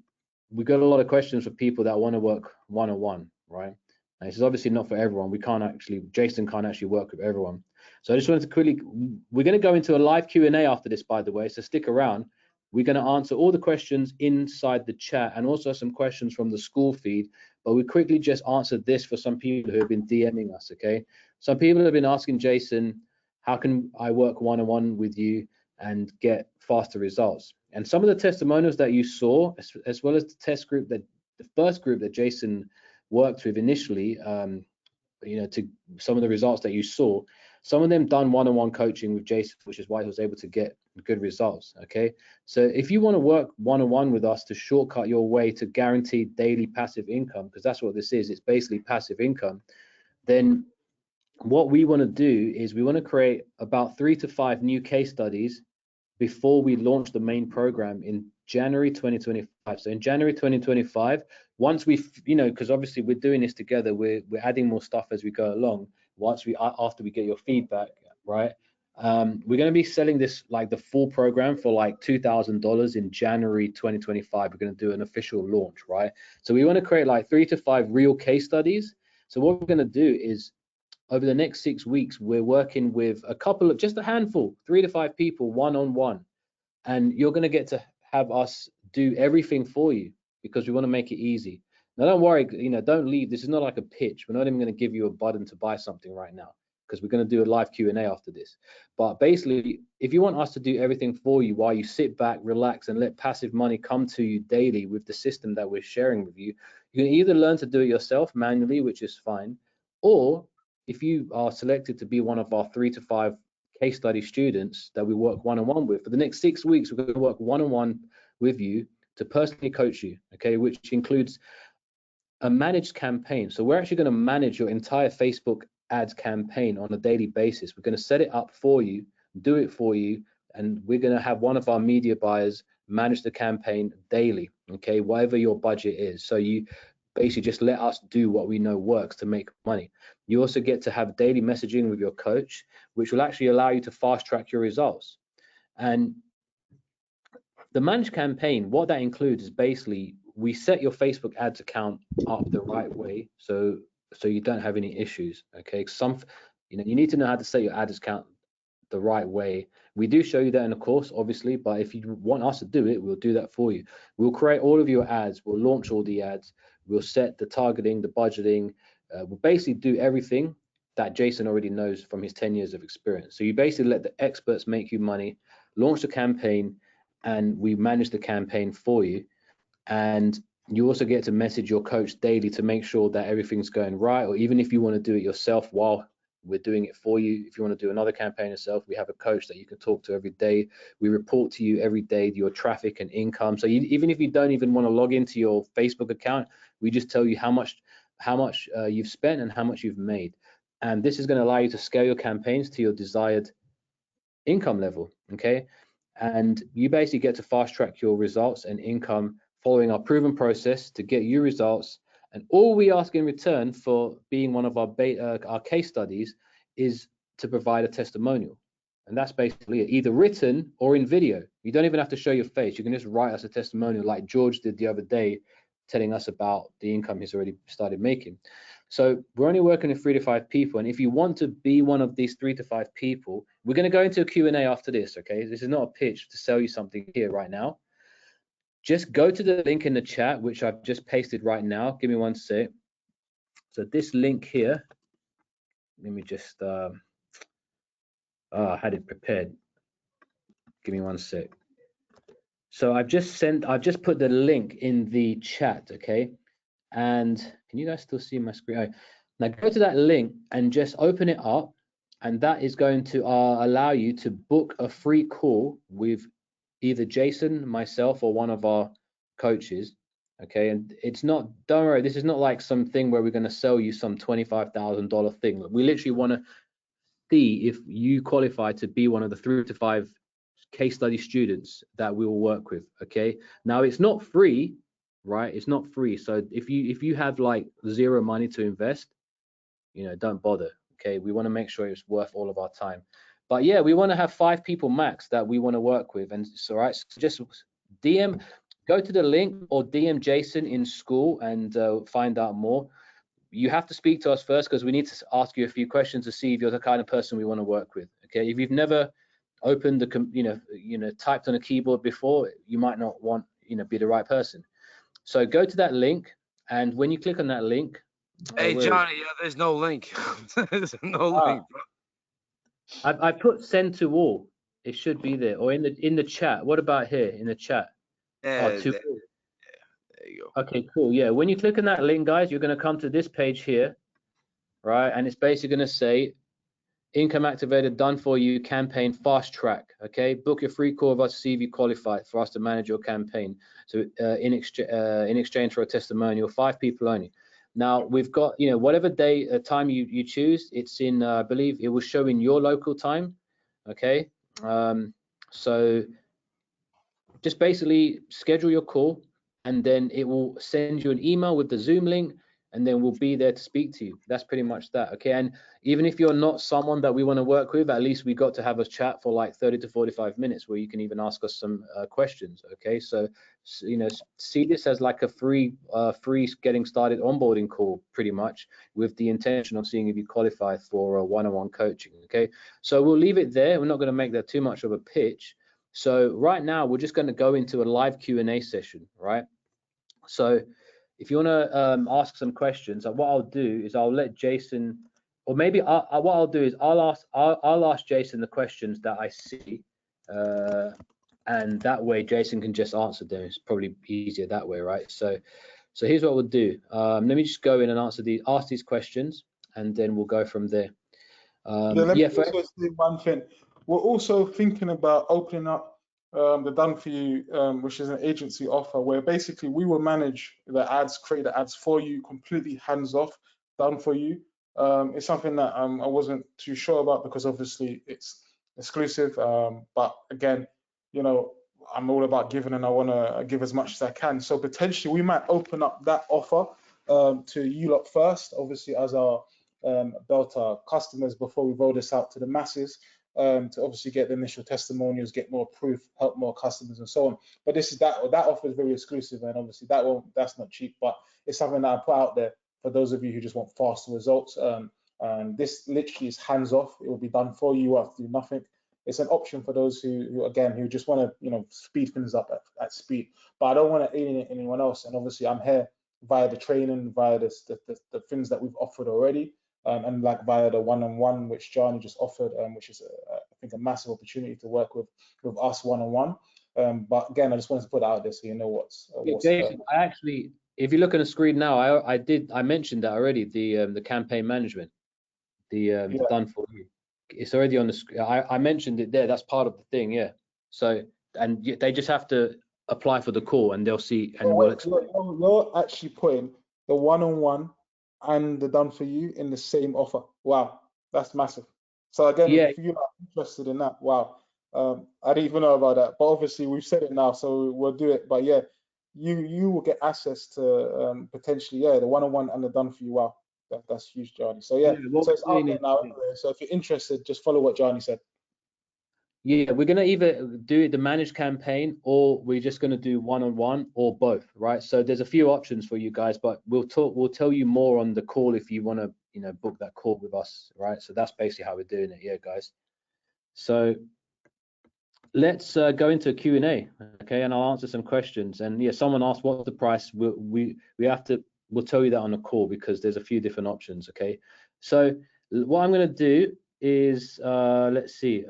we got a lot of questions for people that want to work one-on-one, right? And this is obviously not for everyone. Jason can't actually work with everyone. So I just wanted to quickly, we're going to go into a live Q&A after this, by the way, so stick around. We're going to answer all the questions inside the chat and also some questions from the school feed, but we quickly just answered this for some people who have been DMing us, okay? Some people have been asking Jason, how can I work one-on-one with you and get faster results? And some of the testimonials that you saw, as well as the test group, the first group that Jason worked with initially, to some of the results that you saw, some of them done one-on-one coaching with Jason, which is why he was able to get good results, okay? So if you want to work one-on-one with us to shortcut your way to guaranteed daily passive income, because that's what this is, it's basically passive income, then what we want to do is we want to create about 3 to 5 new case studies before we launch the main program in January 2025. So in January 2025, once we've, because obviously we're doing this together, we're adding more stuff as we go along. After we get your feedback, right? We're going to be selling this, like the full program, for like $2,000 in January 2025. We're going to do an official launch, right? So we want to create like 3 to 5 real case studies. So what we're going to do is, over the next 6 weeks, we're working with just a handful, 3 to 5 people, one-on-one. And you're going to get to have us do everything for you because we want to make it easy. Now, don't worry, don't leave. This is not like a pitch. We're not even going to give you a button to buy something right now because we're going to do a live Q&A after this. But basically, if you want us to do everything for you while you sit back, relax, and let passive money come to you daily with the system that we're sharing with you, you can either learn to do it yourself manually, which is fine, or if you are selected to be one of our 3 to 5 case study students that we work one-on-one with, for the next 6 weeks, we're going to work one-on-one with you to personally coach you, okay, which includes a managed campaign. So we're actually going to manage your entire Facebook ads campaign on a daily basis. We're going to set it up for you, do it for you, and we're going to have one of our media buyers manage the campaign daily, okay, whatever your budget is. So you basically just let us do what we know works to make money. You also get to have daily messaging with your coach, which will actually allow you to fast track your results. And the managed campaign, what that includes is basically we set your Facebook ads account up the right way so you don't have any issues, okay? You need to know how to set your ads account the right way. We do show you that in a course, obviously, but if you want us to do it, we'll do that for you. We'll create all of your ads, we'll launch all the ads, we'll set the targeting, the budgeting, we'll basically do everything that Jason already knows from his 10 years of experience. So you basically let the experts make you money, launch the campaign, and we manage the campaign for you. And you also get to message your coach daily to make sure that everything's going right, or even if you want to do it yourself while we're doing it for you. If you want to do another campaign yourself, we have a coach that you can talk to every day. We report to you every day your traffic and income. So even if you don't even want to log into your Facebook account, we just tell you how much you've spent and how much you've made. And this is going to allow you to scale your campaigns to your desired income level, okay? And you basically get to fast track your results and income following our proven process to get you results. And all we ask in return for being one of our case studies is to provide a testimonial. And that's basically it, either written or in video. You don't even have to show your face. You can just write us a testimonial like George did the other day, telling us about the income he's already started making. So we're only working with 3 to 5 people. And if you want to be one of these 3 to 5 people, we're going to go into a Q&A after this, okay? This is not a pitch to sell you something here right now. Just go to the link in the chat, which I've just pasted right now. Give me one sec. So this link here, let me just, I had it prepared. Give me one sec. So I've just put the link in the chat, okay? And can you guys still see my screen? Oh, now go to that link and just open it up. And that is going to allow you to book a free call with either Jason, myself, or one of our coaches. Okay, and it's not, don't worry, this is not like something where we're going to sell you some $25,000 thing. We literally want to see if you qualify to be one of the 3 to 5 case study students that we will work with. Okay, now it's not free, right? It's not free. So if you have like zero money to invest, don't bother. Okay, we want to make sure it's worth all of our time. But yeah, we want to have 5 people max that we want to work with, and it's all right. So just DM, go to the link or DM Jason in school and find out more. You have to speak to us first because we need to ask you a few questions to see if you're the kind of person we want to work with. Okay, if you've never opened the typed on a keyboard before, you might not want be the right person. So go to that link, and when you click on that link, Hey Johnny, there's no link. There's no link, bro. I put send to all. It should be there, or in the chat. What about here in the chat? Yeah, To there all. you go. Okay, cool. Yeah, when you click on that link, guys, you're going to come to this page here, right? And it's basically going to say income activated done for you campaign fast track. Okay, book your free call with us to see if you qualify for us to manage your campaign. So in exchange for a testimonial, 5 people only. Now we've got whatever time you choose. It's in I believe it will show in your local time. Okay, so just basically schedule your call, and then it will send you an email with the Zoom link, and then we'll be there to speak to you. That's pretty much that. Okay, and even if you're not someone that we want to work with, at least we got to have a chat for like 30 to 45 minutes where you can even ask us some questions. Okay, so see this as like a free getting started onboarding call, pretty much, with the intention of seeing if you qualify for one-on-one coaching. Okay, so we'll leave it there. We're not going to make that too much of a pitch. So right now we're just going to go into a live Q&A session, right? So if you want to ask some questions, what I'll do is I'll let Jason, or maybe what I'll do is I'll ask Jason the questions that I see, and that way Jason can just answer them. It's probably easier that way, right? So here's what we'll do. Let me just go in and ask these questions, and then we'll go from there. Let me also say one thing. We're also thinking about opening up the Done For You, which is an agency offer where basically we will manage the ads, create the ads for you, completely hands off, done for you. It's something that I wasn't too sure about because obviously it's exclusive. But again, I'm all about giving and I want to give as much as I can. So potentially we might open up that offer to you lot first, obviously as our built our customers before we roll this out to the masses, to obviously get the initial testimonials, get more proof, help more customers and so on. But that offer is very exclusive, and obviously that's not cheap, but it's something that I put out there for those of you who just want faster results. And this literally is hands off. It will be done for you. You have to do nothing. It's an option for those who just want to speed things up at speed. But I don't want to alienate anyone else. And obviously I'm here via the training, via the things that we've offered already. And like via the one-on-one which Johnny just offered, which is I think a massive opportunity to work with us one-on-one. But again, I just wanted to put it out there so you know what's Jason, I actually, if you look at the screen now, I mentioned that already, the campaign management, the done for you. It's already on the screen. I mentioned it there. That's part of the thing, yeah. So and they just have to apply for the call and they'll see and we'll explain. You're actually putting the one-on-one and the done for you in the same offer. Wow, that's massive. So again, if you're interested in that, wow, I didn't even know about that. But obviously we've said it now, so we'll do it. But yeah, you will get access to potentially the one-on-one and the done for you. Wow, that's huge, Johnny. So so it's out there now anyway. So if you're interested, just follow what Johnny said. Yeah, we're gonna either do the managed campaign or we're just gonna do one-on-one or both, right? So there's a few options for you guys, but we'll tell you more on the call if you want to book that call with us, right? So that's basically how we're doing it, yeah, guys. So let's go into a Q&A, okay? And I'll answer some questions. And yeah, someone asked what's the price. We'll tell you that on the call because there's a few different options, okay? So what I'm gonna do is let's see.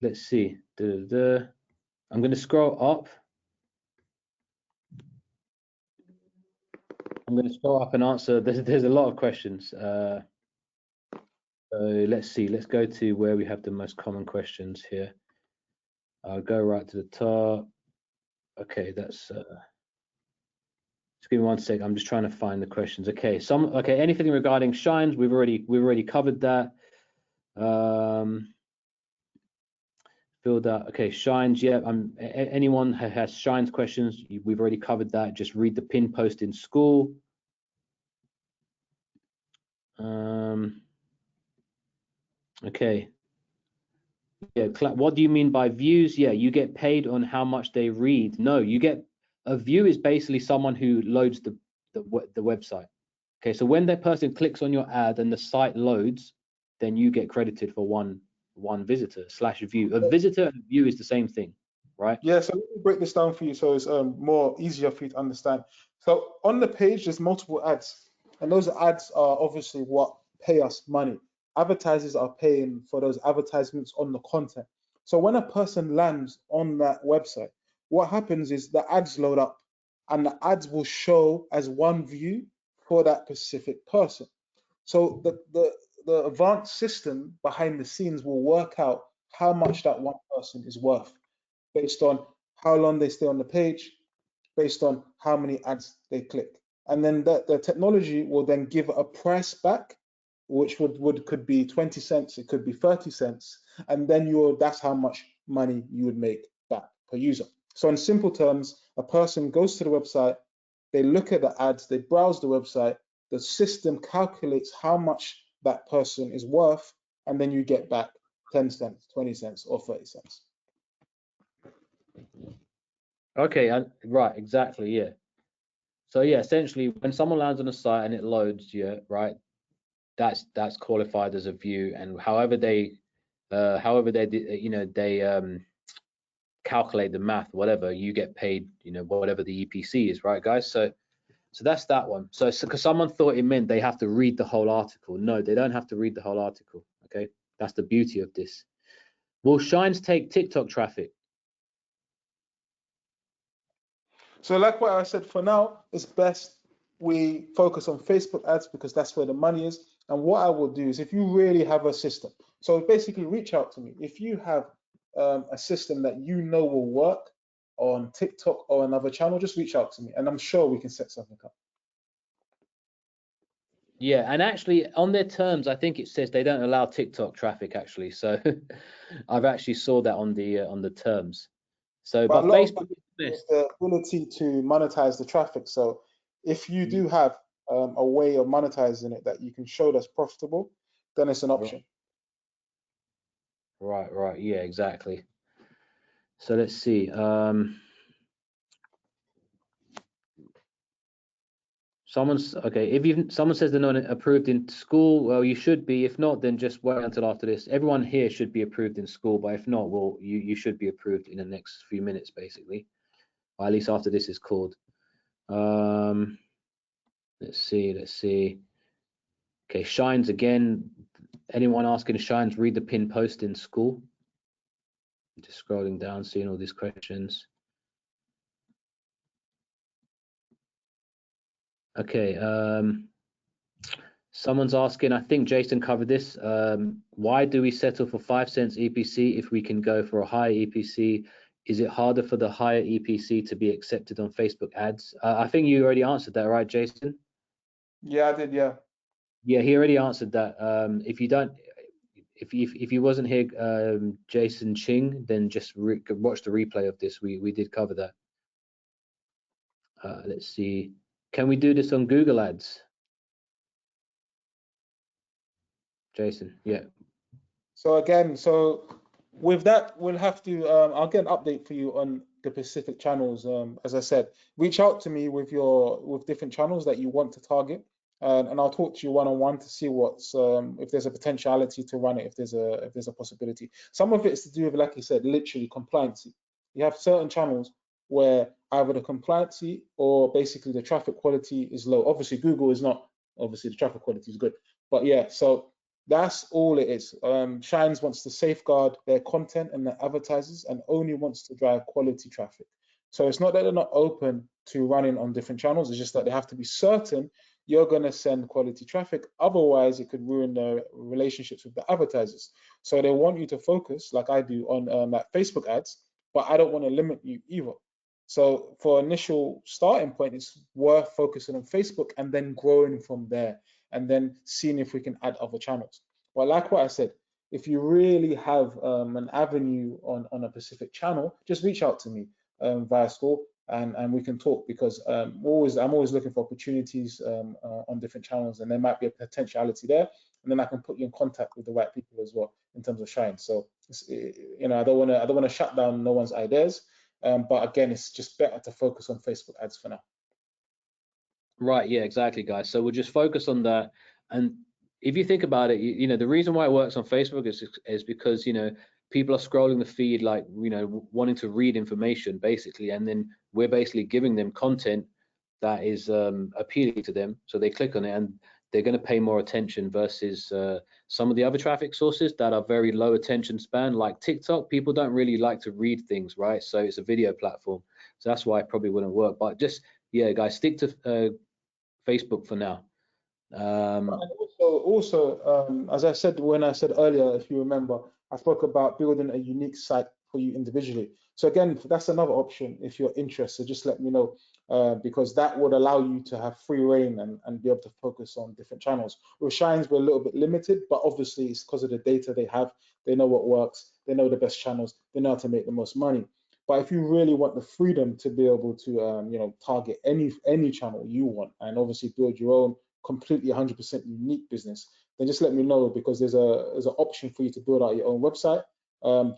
Let's see. I'm going to scroll up. I'm going to scroll up and answer. There's a lot of questions. So let's see. Let's go to where we have the most common questions here. I'll go right to the top. Okay, that's just give me 1 sec. I'm just trying to find the questions. Okay, anything regarding shines, we've already covered that. Filled out. Okay, shines. Yeah, anyone who has shines questions, we've already covered that. Just read the pin post in school. Okay. Yeah, what do you mean by views? Yeah, you get paid on how much they read. No, you get a view is basically someone who loads the website. Okay, so when that person clicks on your ad and the site loads, then you get credited for one visitor / view. A visitor and a view is the same thing, right? Yeah, so let me break this down for you so it's more easier for you to understand. So on the page, there's multiple ads, and those ads are obviously what pay us money. Advertisers are paying for those advertisements on the content. So when a person lands on that website, what happens is the ads load up, and the ads will show as one view for that specific person. So the advanced system behind the scenes will work out how much that one person is worth based on how long they stay on the page, based on how many ads they click. And then the technology will then give a price back, which could be 20 cents, it could be 30 cents, and then that's how much money you would make back per user. So in simple terms, a person goes to the website, they look at the ads, they browse the website, the system calculates how much that person is worth, and then you get back 10 cents, 20 cents, or 30 cents. Okay, right, exactly, yeah. So yeah, essentially, when someone lands on a site and it loads, yeah, right, that's qualified as a view, and however they calculate the math, whatever, you get paid, whatever the EPC is, right, guys? So that's that one. So because someone thought it meant they have to read the whole article. No, they don't have to read the whole article. Okay, that's the beauty of this. Will shines take TikTok traffic? So like what I said, for now, it's best we focus on Facebook ads because that's where the money is. And what I will do is if you really have a system, so basically reach out to me. If you have a system that you know will work on TikTok or another channel, just reach out to me and I'm sure we can set something up. Yeah, and actually on their terms, I think it says they don't allow TikTok traffic actually. So I've actually saw that on the terms. So, but Facebook is the ability to monetize the traffic. So if you do have a way of monetizing it that you can show that's profitable, then it's an option. Right. Yeah, exactly. So let's see. Someone says they're not approved in school. Well, you should be. If not, then just wait until after this. Everyone here should be approved in school, but if not, well, you should be approved in the next few minutes, basically, or at least after this is called. Let's see. Okay, shines again. Anyone asking shines, read the pin post in school. Just scrolling down, seeing all these questions. Okay, someone's asking, I think Jason covered this. Why do we settle for 5 cents EPC if we can go for a higher EPC? Is it harder for the higher EPC to be accepted on Facebook ads? I think you already answered that, right, Jason? Yeah, I did. Yeah. Yeah, he already answered that. If you wasn't here, Jason Ching, then just watch the replay of this. We did cover that. Let's see. Can we do this on Google Ads? Jason, yeah. So again, with that, we'll have to, I'll get an update for you on the specific channels. As I said, reach out to me with different channels that you want to target, and I'll talk to you one-on-one to see what's, if there's a potentiality to run it, if there's a possibility. Some of it's to do with, like you said, literally compliancy. You have certain channels where either the compliancy or basically the traffic quality is low. Obviously, Google is not, obviously the traffic quality is good, but yeah, so that's all it is. Shines wants to safeguard their content and their advertisers and only wants to drive quality traffic. So it's not that they're not open to running on different channels, it's just that they have to be certain you're going to send quality traffic. Otherwise, it could ruin their relationships with the advertisers. So they want you to focus, like I do, on like Facebook ads, but I don't want to limit you either. So for initial starting point, it's worth focusing on Facebook and then growing from there, and then seeing if we can add other channels. But like what I said, if you really have an avenue on a specific channel, just reach out to me via school, and we can talk, because I'm always looking for opportunities on different channels, and there might be a potentiality there, and then I can put you in contact with the right people as well in terms of Shine. So you know, I don't want to shut down no one's ideas, but again, it's just better to focus on Facebook ads for now. Right, yeah, exactly, guys. So we'll just focus on that. And if you think about it, you know, the reason why it works on Facebook is because, you know, people are scrolling the feed, like, you know, wanting to read information basically, and then we're basically giving them content that is appealing to them, so they click on it and they're going to pay more attention versus some of the other traffic sources that are very low attention span, like TikTok. People don't really like to read things, right? So it's a video platform, so that's why it probably wouldn't work. But just, yeah, guys, stick to Facebook for now. And also, as I said, when I said earlier, if you remember, I spoke about building a unique site for you individually. So again, that's another option. If you're interested, just let me know, because that would allow you to have free reign and be able to focus on different channels. With Shines, we're a little bit limited, but obviously it's because of the data they have. They know what works. They know the best channels. They know how to make the most money. But if you really want the freedom to be able to, you know, target any channel you want, and obviously build your own completely 100% unique business, then just let me know, because there's an option for you to build out your own website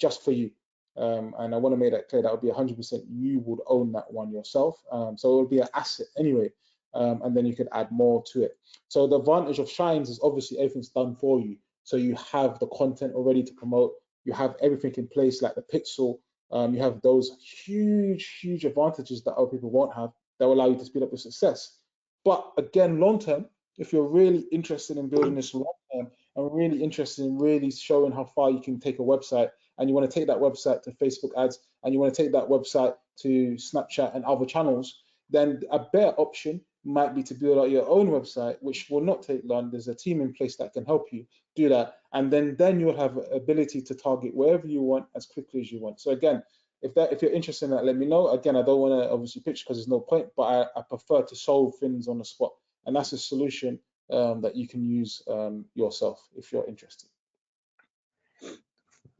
just for you. And I want to make that clear. That would be 100% you would own that one yourself. So it would be an asset anyway, and then you could add more to it. So the advantage of Shines is obviously everything's done for you. So you have the content already to promote. You have everything in place, like the pixel. You have those huge advantages that other people won't have, that will allow you to speed up your success. But again, long term, if you're really interested in building this long term and really interested in really showing how far you can take a website, and you want to take that website to Facebook ads, and you want to take that website to Snapchat and other channels, then a better option might be to build out your own website, which will not take long. There's a team in place that can help you do that, and then you'll have ability to target wherever you want as quickly as you want. So again, if you're interested in that, let me know. Again, I don't want to obviously pitch because there's no point, but I prefer to solve things on the spot, and that's a solution that you can use yourself if you're interested.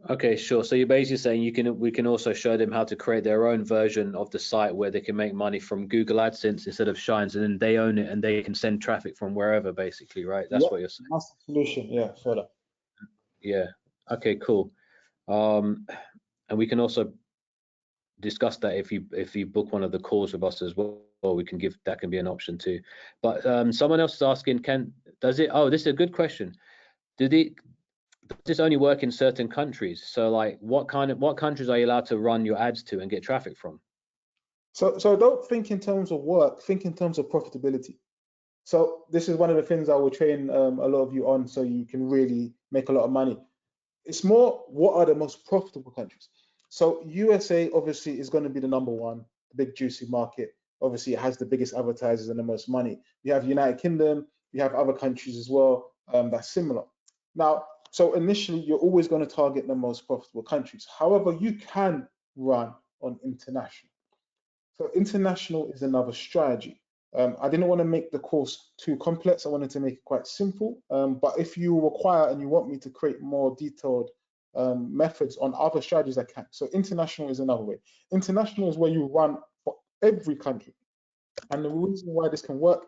Okay, sure. So you're basically saying we can also show them how to create their own version of the site where they can make money from Google AdSense instead of Shines, and then they own it and they can send traffic from wherever, basically, right? That's what you're saying. That's the solution, yeah, for that. Yeah. Okay, cool. And we can also discuss that if you book one of the calls with us as well. We can give that, can be an option too. But someone else is asking, this is a good question. Does this only work in certain countries? So like what countries are you allowed to run your ads to and get traffic from? So don't think in terms of work, think in terms of profitability. So this is one of the things I will train a lot of you on, so you can really make a lot of money. It's more, what are the most profitable countries? So USA obviously is going to be the number one, the big juicy market. Obviously it has the biggest advertisers and the most money. You have United Kingdom, you have other countries as well that's similar. Now, so initially you're always going to target the most profitable countries. However, you can run on international. So international is another strategy. I didn't want to make the course too complex. I wanted to make it quite simple. But if you require and you want me to create more detailed methods on other strategies, I can. So international is another way. International is where you run for every country. And the reason why this can work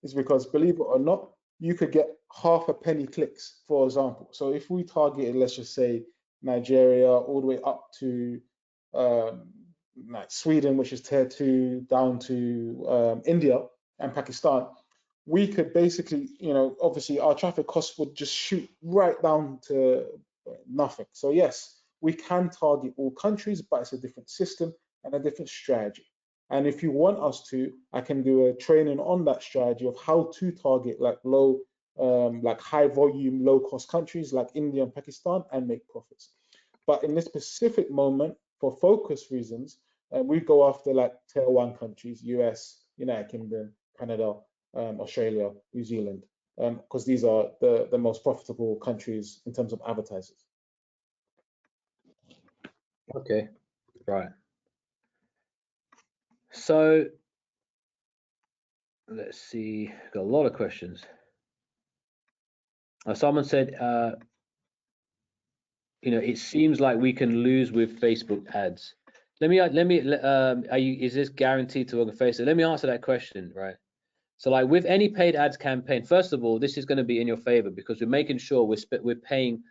is because, believe it or not, you could get half a penny clicks, for example. So if we targeted, let's just say, Nigeria all the way up to like Sweden, which is tier 2, down to India and Pakistan, we could basically, you know, obviously our traffic costs would just shoot right down to nothing. So yes, we can target all countries, but it's a different system and a different strategy. And if you want us to, I can do a training on that strategy of how to target like like high volume, low cost countries like India and Pakistan and make profits. But in this specific moment, for focus reasons, we go after like tier 1 countries, US, United Kingdom, Canada, Australia, New Zealand, because these are the most profitable countries in terms of advertisers. Okay. Right. So let's see, got a lot of questions. Someone said, you know, it seems like we can lose with Facebook ads. Is this guaranteed to work on Facebook? Let me answer that question, right? So like with any paid ads campaign, first of all, this is going to be in your favor because we're making sure we're paying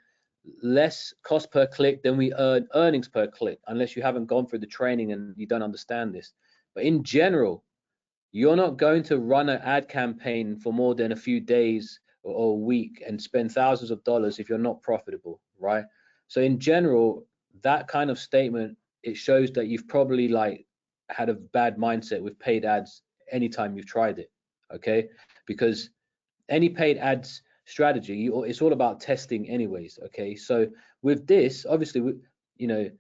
less cost per click than we earn earnings per click, unless you haven't gone through the training and you don't understand this. But in general, you're not going to run an ad campaign for more than a few days or a week and spend thousands of dollars if you're not profitable, right? So in general, that kind of statement, it shows that you've probably like had a bad mindset with paid ads anytime you've tried it, okay? Because any paid ads strategy, it's all about testing anyways, okay? So with this, obviously, you know,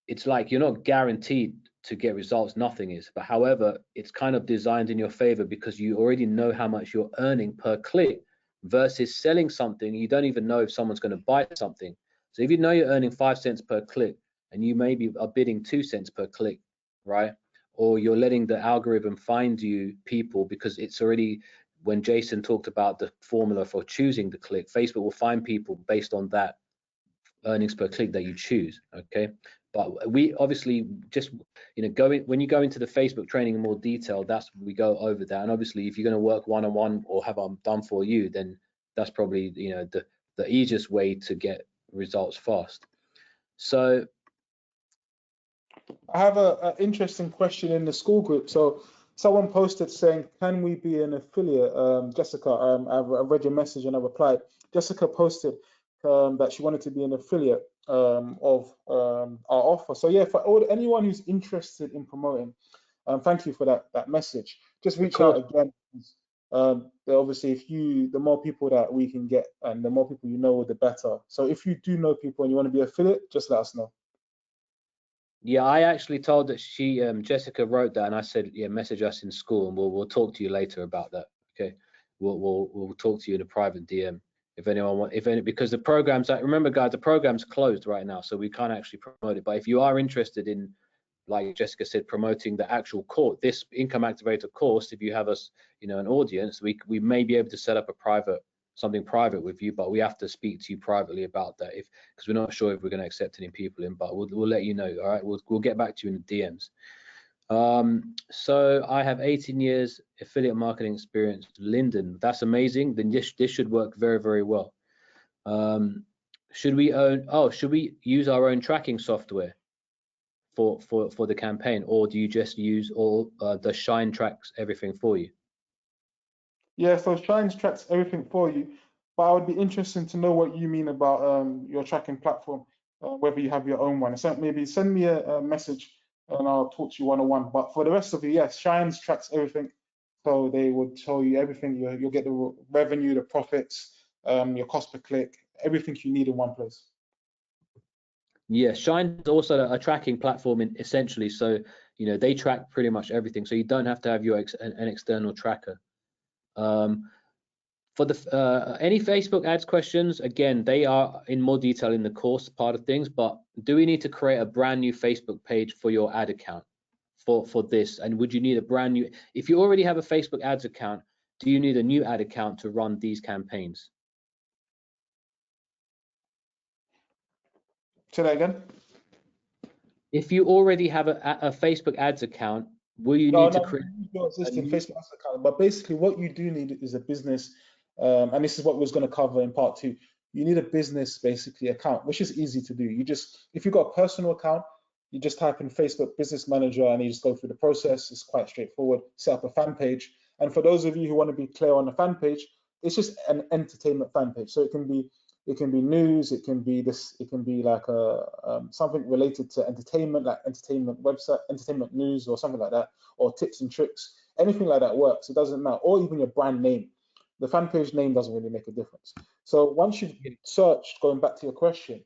it's like you're not guaranteed to get results, nothing is, but however, it's kind of designed in your favor because you already know how much you're earning per click versus selling something you don't even know if someone's going to buy something. So if you know you're earning 5 cents per click and you maybe are bidding 2 cents per click, right? Or you're letting the algorithm find you people because it's already, when Jason talked about the formula for choosing the click, Facebook will find people based on that earnings per click that you choose, okay? But we obviously just, you know, when you go into the Facebook training in more detail, that's we go over that. And obviously, if you're going to work one-on-one or have them done for you, then that's probably, you know, the easiest way to get results fast. So I have an interesting question in the school group. So someone posted saying, "Can we be an affiliate?" Jessica, I've read your message and I replied. Jessica posted that she wanted to be an affiliate of our offer. So yeah, for anyone who's interested in promoting, thank you for that message. Just of reach course, out again. Obviously, the more people that we can get and the more people you know, the better. So if you do know people and you want to be affiliate, just let us know. yeah, I actually told that Jessica wrote that, and I said, yeah, message us in school, and we'll talk to you later about that. Okay, we'll talk to you in a private DM if anyone because the programs. Remember, guys, the program's closed right now, so we can't actually promote it. But if you are interested in, like Jessica said, promoting the actual course, this income activator course, if you have us, you know, an audience, we may be able to set up something private with you, but we have to speak to you privately about that because we're not sure if we're going to accept any people in, but we'll let you know. All right, we'll get back to you in the DMs. So I have 18 years affiliate marketing experience. Lyndon, that's amazing. Then this should work very, very well. Should we use our own tracking software for the campaign, or do you just use all the Shine tracks everything for you? Yeah, so Shines tracks everything for you, but I would be interested to know what you mean about your tracking platform, whether you have your own one. So maybe send me a message and I'll talk to you one-on-one. But for the rest of you, yes, Shines tracks everything. So they would tell you everything. You'll get the revenue, the profits, your cost per click, everything you need in one place. Yeah, Shine is also a tracking platform essentially. So, you know, they track pretty much everything. So you don't have to have an external tracker. For the any Facebook ads questions, again, they are in more detail in the course part of things, but do we need to create a brand new Facebook page for your ad account for this? And would you need a brand new, if you already have a Facebook ads account, do you need a new ad account to run these campaigns? Say that again. If you already have a Facebook ads account, will you No, need to no, create you don't a exist in new? Facebook account. But basically, what you do need is a business, and this is what we was going to cover in part 2. You need a business basically account, which is easy to do. If you've got a personal account, you just type in Facebook Business Manager and you just go through the process. It's quite straightforward. Set up a fan page, and for those of you who want to be clear on the fan page, it's just an entertainment fan page. So it can be news, it can be like something related to entertainment, like entertainment website, entertainment news, or something like that, or tips and tricks. Anything like that works. It doesn't matter, or even your brand name. The fan page name doesn't really make a difference. So once you've searched, going back to your question,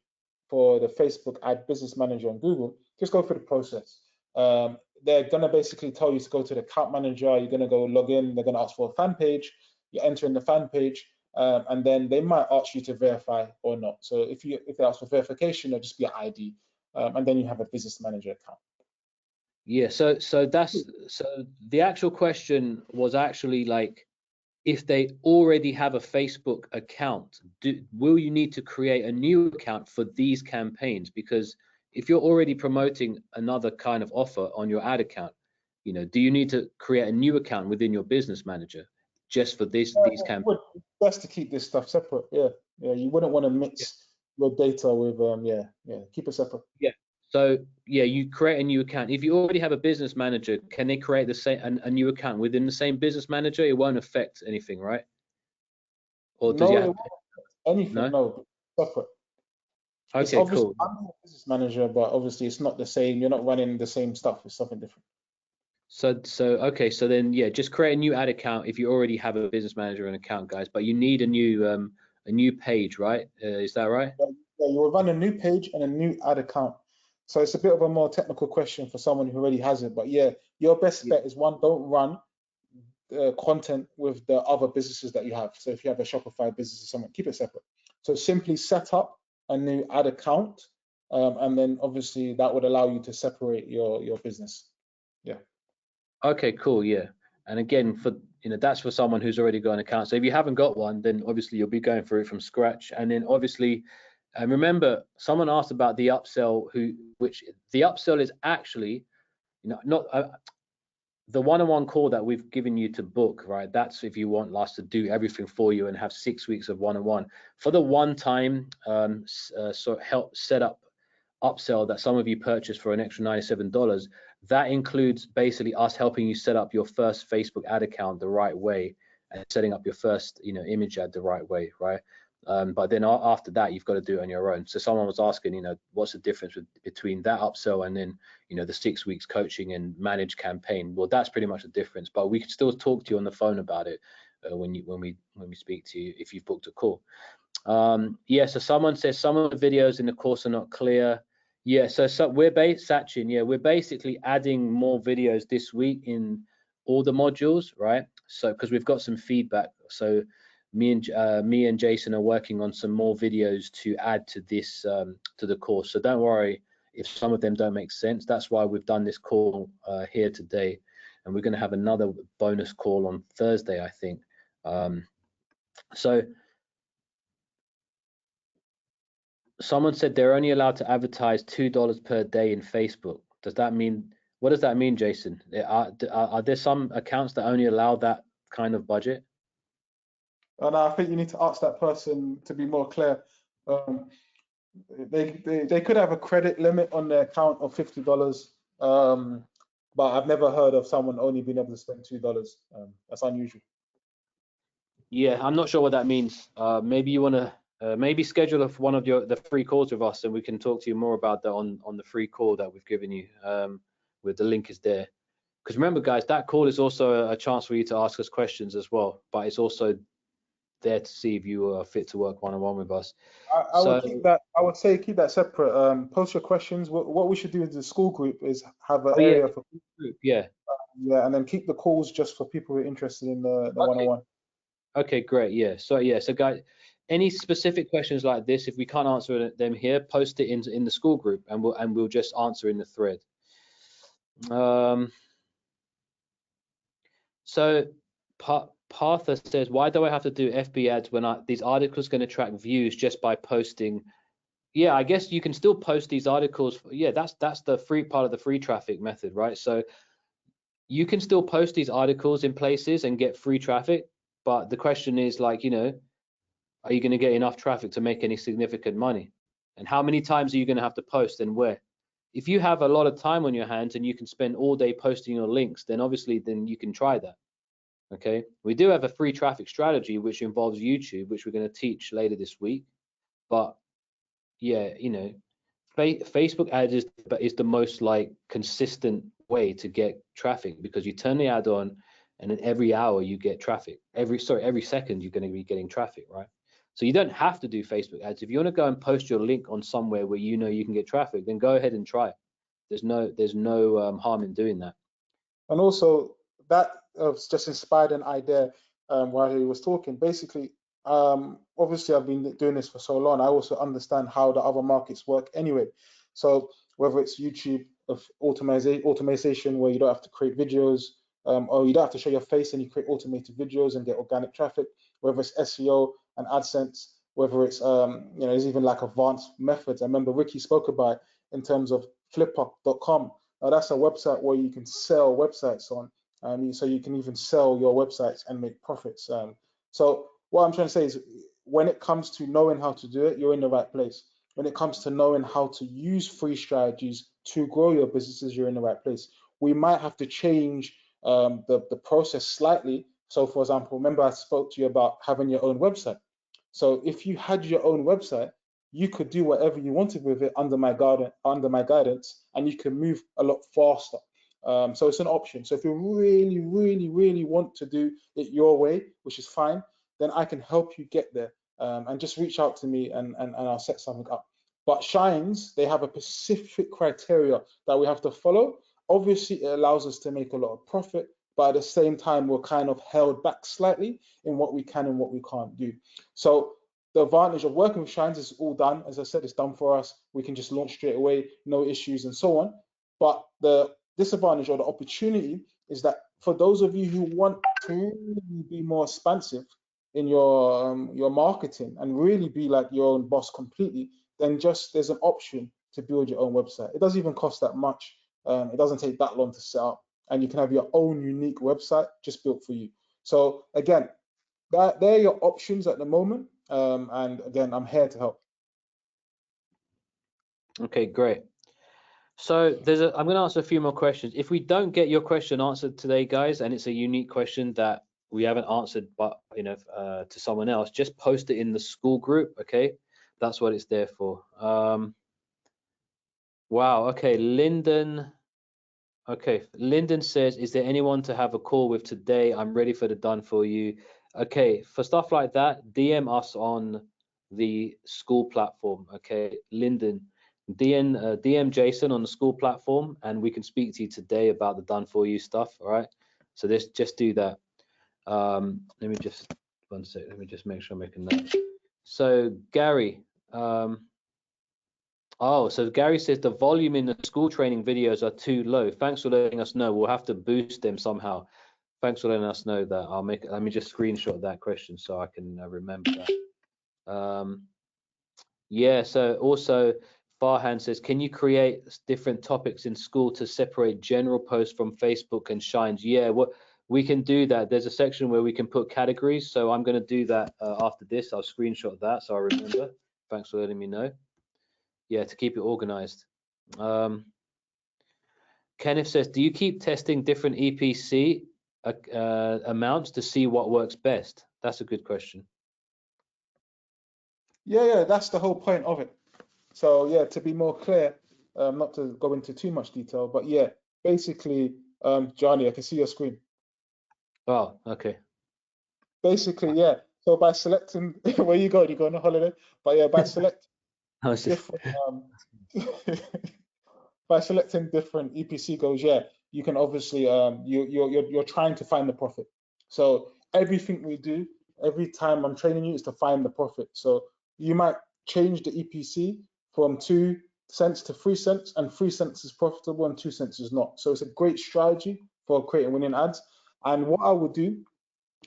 for the Facebook Ad Business Manager on Google, just go through the process. They're gonna basically tell you to go to the account manager. You're gonna go log in. They're gonna ask for a fan page. You enter in the fan page. And then they might ask you to verify or not. So if they ask for verification, it'll just be an ID. and then you have a business manager account. Yeah, so the actual question was actually like, if they already have a Facebook account, will you need to create a new account for these campaigns? Because if you're already promoting another kind of offer on your ad account, you know, do you need to create a new account within your business manager just for these campaigns? It's best to keep this stuff separate. Yeah, you wouldn't want to mix your data with keep it separate. Yeah. So yeah, you create a new account. If you already have a business manager, can they create the same a new account within the same business manager? It won't affect anything, right? Or does No, you it have won't affect anything. No, separate. It's Okay, obviously cool. I'm a business manager, but obviously it's not the same. You're not running the same stuff. It's something different. Okay, so then yeah, just create a new ad account if you already have a business manager and account, guys. But you need a new page, right? Is that right? Yeah, you will run a new page and a new ad account. So it's a bit of a more technical question for someone who already has it. But yeah, your best bet is one, don't run content with the other businesses that you have. So if you have a Shopify business or something, keep it separate. So simply set up a new ad account, and then obviously that would allow you to separate your business. Yeah. Okay, cool. Yeah. And again, for that's for someone who's already got an account. So if you haven't got one, then obviously you'll be going through it from scratch. And then obviously, remember, someone asked about the upsell, which the upsell is actually, not the one-on-one call that we've given you to book, right? That's if you want us to do everything for you and have 6 weeks of one-on-one. For the one-time help set up upsell that some of you purchased for an extra $97, that includes basically us helping you set up your first Facebook ad account the right way and setting up your first image ad the right way, right? But then after that, you've got to do it on your own. So someone was asking, what's the difference between that upsell and then the 6 weeks coaching and managed campaign? Well, that's pretty much the difference, but we can still talk to you on the phone about it when we speak to you if you've booked a call. Yeah, so someone says some of the videos in the course are not clear. Yeah, so we're Sachin, yeah, we're basically adding more videos this week in all the modules, right? So because we've got some feedback, so me and Jason are working on some more videos to add to this to the course. So don't worry if some of them don't make sense. That's why we've done this call here today, and we're going to have another bonus call on Thursday, I think. So someone said they're only allowed to advertise $2 per day in Facebook. Does that mean, what does that mean, Jason? Are there some accounts that only allow that kind of budget? And I think you need to ask that person to be more clear. They could have a credit limit on their account of $50, but I've never heard of someone only being able to spend $2. That's unusual. Yeah, I'm not sure what that means. Maybe you want to maybe schedule one of the free calls with us, and we can talk to you more about that on the free call that we've given you. With the link is there. Because remember, guys, that call is also a chance for you to ask us questions as well, but it's also there to see if you are fit to work one-on-one with us. I would keep that. I would say keep that separate. Post your questions. What we should do in the school group is have an area for group. Yeah, and then keep the calls just for people who are interested in the one-on-one. Okay, great. Yeah. So guys, any specific questions like this, if we can't answer them here, post it in the school group, and we'll just answer in the thread. So Partha says, why do I have to do FB ads when these articles going to track views just by posting? Yeah, I guess you can still post these articles. Yeah, that's the free part of the free traffic method, right? So you can still post these articles in places and get free traffic, but the question is like, are you going to get enough traffic to make any significant money? And how many times are you going to have to post and where? If you have a lot of time on your hands and you can spend all day posting your links, then obviously you can try that. Okay, we do have a free traffic strategy which involves YouTube, which we're going to teach later this week. But yeah, Facebook ads is the most like consistent way to get traffic, because you turn the ad on and then every hour you get traffic. Every second you're going to be getting traffic, right? So you don't have to do Facebook ads. If you want to go and post your link on somewhere where you can get traffic, then go ahead and try it. There's no harm in doing that. And also that just inspired an idea while he was talking. Basically, obviously I've been doing this for so long. I also understand how the other markets work anyway. So whether it's YouTube of automation where you don't have to create videos, or you don't have to show your face and you create automated videos and get organic traffic, whether it's SEO and AdSense, whether it's there's even like advanced methods. I remember Ricky spoke about in terms of flipper.com. Now that's a website where you can sell websites on, so you can even sell your websites and make profits. So what I'm trying to say is, when it comes to knowing how to do it, you're in the right place. When it comes to knowing how to use free strategies to grow your businesses, you're in the right place. We might have to change the process slightly. So for example, remember I spoke to you about having your own website. So if you had your own website, you could do whatever you wanted with it under my guidance, and you can move a lot faster. So it's an option. So if you really, really, really want to do it your way, which is fine, then I can help you get there. And just reach out to me and I'll set something up. But Shines, they have a specific criteria that we have to follow. Obviously, it allows us to make a lot of profit, but at the same time, we're kind of held back slightly in what we can and what we can't do. So the advantage of working with Shines is all done. As I said, it's done for us. We can just launch straight away, no issues and so on. But the disadvantage or the opportunity is that for those of you who want to really be more expansive in your marketing and really be like your own boss completely, then just there's an option to build your own website. It doesn't even cost that much. It doesn't take that long to set up, and you can have your own unique website just built for you. So again, they're your options at the moment. And again, I'm here to help. Okay, great. So I'm going to answer a few more questions. If we don't get your question answered today, guys, and it's a unique question that we haven't answered, but to someone else, just post it in the school group. Okay, that's what it's there for. Wow. Okay, Lyndon. Okay, Lyndon says, is there anyone to have a call with today? I'm ready for the done for you. Okay, for stuff like that, DM us on the school platform. Okay, Lyndon, DM Jason on the school platform, and we can speak to you today about the done for you stuff. All right, so just do that. Let me just one sec. Let me just make sure I'm making that. So Gary, oh, so Gary says the volume in the school training videos are too low. Thanks for letting us know. We'll have to boost them somehow. Thanks for letting us know that. Let me just screenshot that question so I can remember that. Yeah, so also Farhan says, can you create different topics in school to separate general posts from Facebook and Shines? Yeah, what we can do that. There's a section where we can put categories. So I'm going to do that after this. I'll screenshot that so I remember. Thanks for letting me know. Yeah, to keep it organized. Kenneth says, do you keep testing different EPC amounts to see what works best? That's a good question. Yeah, that's the whole point of it. So yeah, to be more clear, not to go into too much detail, but yeah, basically, Johnny, I can see your screen. Oh, okay. Basically, yeah. So by selecting where you go on a holiday, but yeah, by selecting different by selecting different EPC goals, yeah, you can obviously you're trying to find the profit. So everything we do, every time I'm training you, is to find the profit. So you might change the EPC from 2 cents to 3 cents, and 3 cents is profitable and 2 cents is not. So it's a great strategy for creating winning ads. And what I would do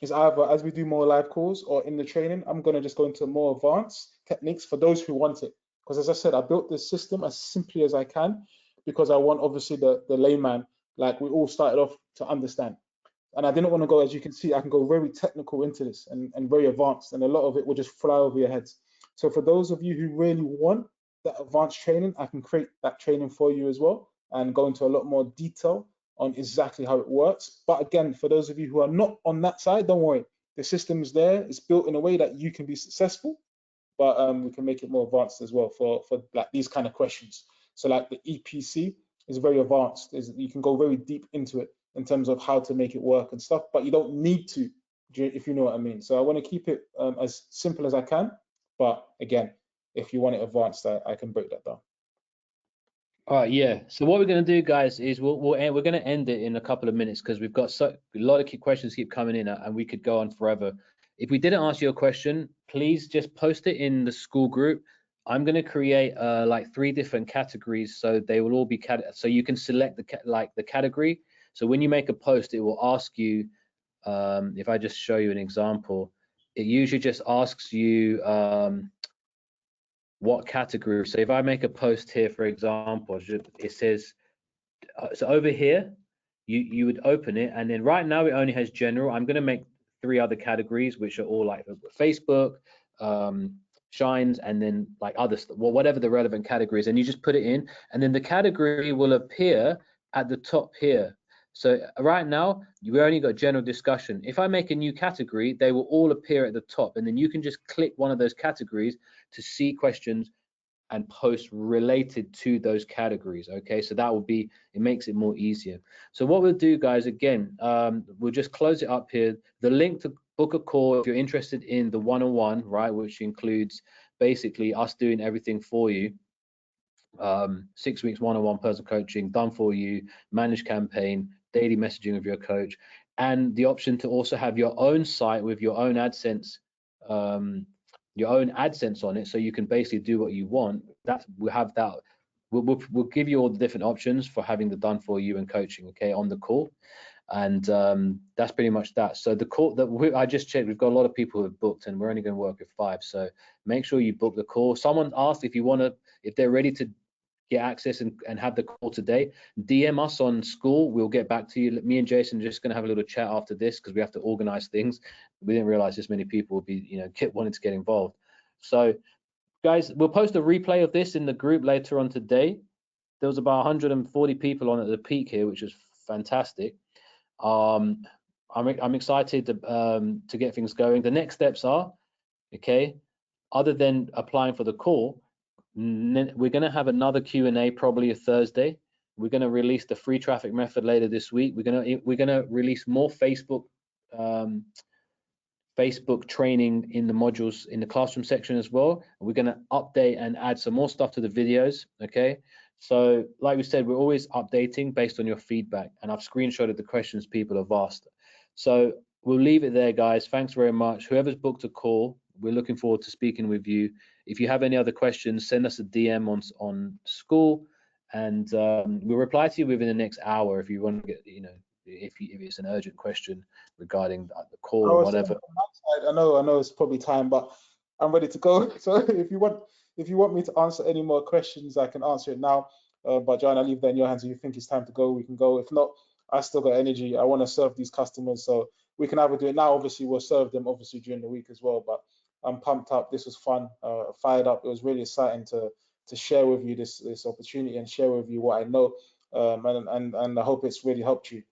is either as we do more live calls or in the training, I'm going to just go into more advanced techniques for those who want it. Because as I said, I built this system as simply as I can because I want obviously the layman, like we all started off, to understand. And I didn't want to go, as you can see, I can go very technical into this and very advanced, and a lot of it will just fly over your heads. So for those of you who really want that advanced training, I can create that training for you as well and go into a lot more detail on exactly how it works. But again, for those of you who are not on that side, don't worry. The system is there. It's built in a way that you can be successful, but we can make it more advanced as well for like these kind of questions. So like the EPC is very advanced. You can go very deep into it in terms of how to make it work and stuff, but you don't need to, if you know what I mean. So I want to keep it as simple as I can. But again, if you want it advanced, I can break that down. All right, yeah. So what we're going to do, guys, is we're going to end it in a couple of minutes because we've got a lot of questions keep coming in, and we could go on forever. If we didn't answer your question, please just post it in the school group. I'm going to create like 3 different categories, so they will all be so you can select the category. So when you make a post, it will ask you, if I just show you an example, it usually just asks you what category. So if I make a post here, for example, it says, so over here, you would open it, and then right now it only has general. I'm going to make 3 other categories, which are all like Facebook, shines, and then like other stuff, well, whatever the relevant category is, and you just put it in, and then the category will appear at the top here. So right now we only got general discussion. If I make a new category, they will all appear at the top, and then you can just click one of those categories to see questions and post related to those categories. Okay, so that will be, it makes it more easier. So what we'll do, guys, again, we'll just close it up here. The link to book a call if you're interested in the one-on-one, right, which includes basically us doing everything for you. 6 weeks one-on-one personal coaching done for you, managed campaign, daily messaging with your coach, and the option to also have your own site with your own AdSense, on it, so you can basically do what you want. That we have that. We'll give you all the different options for having the done for you and coaching, okay, on the call. And that's pretty much that. So the call that I just checked, we've got a lot of people who have booked, and we're only going to work with 5. So make sure you book the call. Someone asked if they're ready to get access and have the call today. DM us on school. We'll get back to you. Me and Jason are just going to have a little chat after this because we have to organize things. We didn't realize this many people would be, wanting to get involved. So guys, we'll post a replay of this in the group later on today. There was about 140 people on at the peak here, which is fantastic. I'm excited to get things going. The next steps are, okay, other than applying for the call, we're going to have another Q&A probably a Thursday. We're going to release the free traffic method later this week. We're going to release more Facebook training in the modules in the classroom section as well. We're going to update and add some more stuff to the videos. Okay, so like we said, we're always updating based on your feedback, and I've screenshotted the questions people have asked. So we'll leave it there, guys. Thanks very much. Whoever's booked a call, we're looking forward to speaking with you. If you have any other questions, send us a DM on school, and we'll reply to you within the next hour if you want to get, if it's an urgent question regarding the call or whatever. I know it's probably time, but I'm ready to go. So if you want me to answer any more questions, I can answer it now. But John, I'll leave that in your hands. If you think it's time to go, we can go. If not, I still got energy. I want to serve these customers, so we can either do it now. Obviously, we'll serve them obviously during the week as well. But I'm pumped up. This was fun, fired up. It was really exciting to share with you this opportunity and share with you what I know, and I hope it's really helped you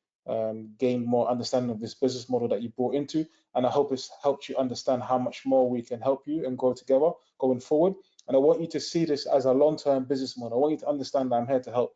gain more understanding of this business model that you brought into, and I hope it's helped you understand how much more we can help you and grow together going forward. And I want you to see this as a long-term business model. I want you to understand that I'm here to help.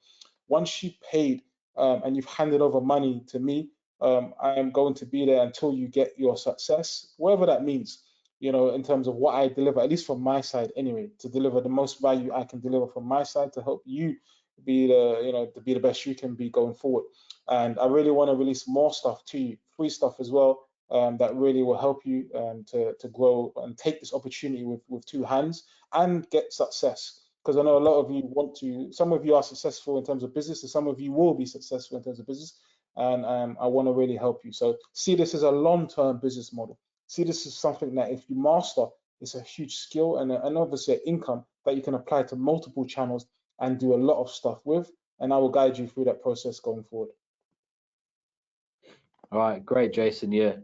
Once you paid and you've handed over money to me, I am going to be there until you get your success, whatever that means, in terms of what I deliver, at least from my side anyway, to deliver the most value I can deliver from my side to help you be to be the best you can be going forward. And I really want to release more stuff to you, free stuff as well, that really will help you to grow and take this opportunity with 2 hands and get success. Because I know a lot of you some of you are successful in terms of business, and some of you will be successful in terms of business. And I want to really help you. So see this as a long-term business model. See this as something that if you master, it's a huge skill and obviously an income that you can apply to multiple channels and do a lot of stuff with. And I will guide you through that process going forward. All right, great, Jason. Yeah,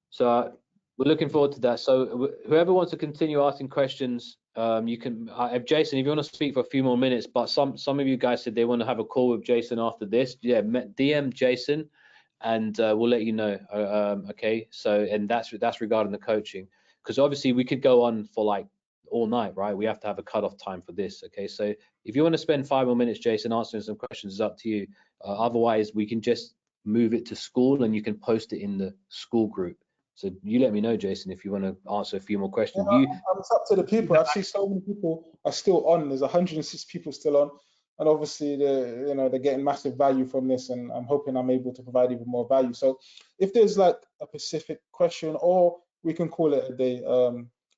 so we're looking forward to that. So whoever wants to continue asking questions, you can. Jason, if you want to speak for a few more minutes, but some of you guys said they want to have a call with Jason after this. Yeah, DM Jason, and we'll let you know. Okay, so and that's regarding the coaching, because obviously we could go on for like all night, right? We have to have a cutoff time for this. Okay, so if you want to spend 5 more minutes, Jason, answering some questions, is up to you. Otherwise, we can just move it to school and you can post it in the school group. So you let me know, Jason, if you want to answer a few more questions. It's up to the people. I see so many people are still on. There's 106 people still on, and obviously they're getting massive value from this, and I'm hoping I'm able to provide even more value. So if there's like a specific question, or we can call it a day,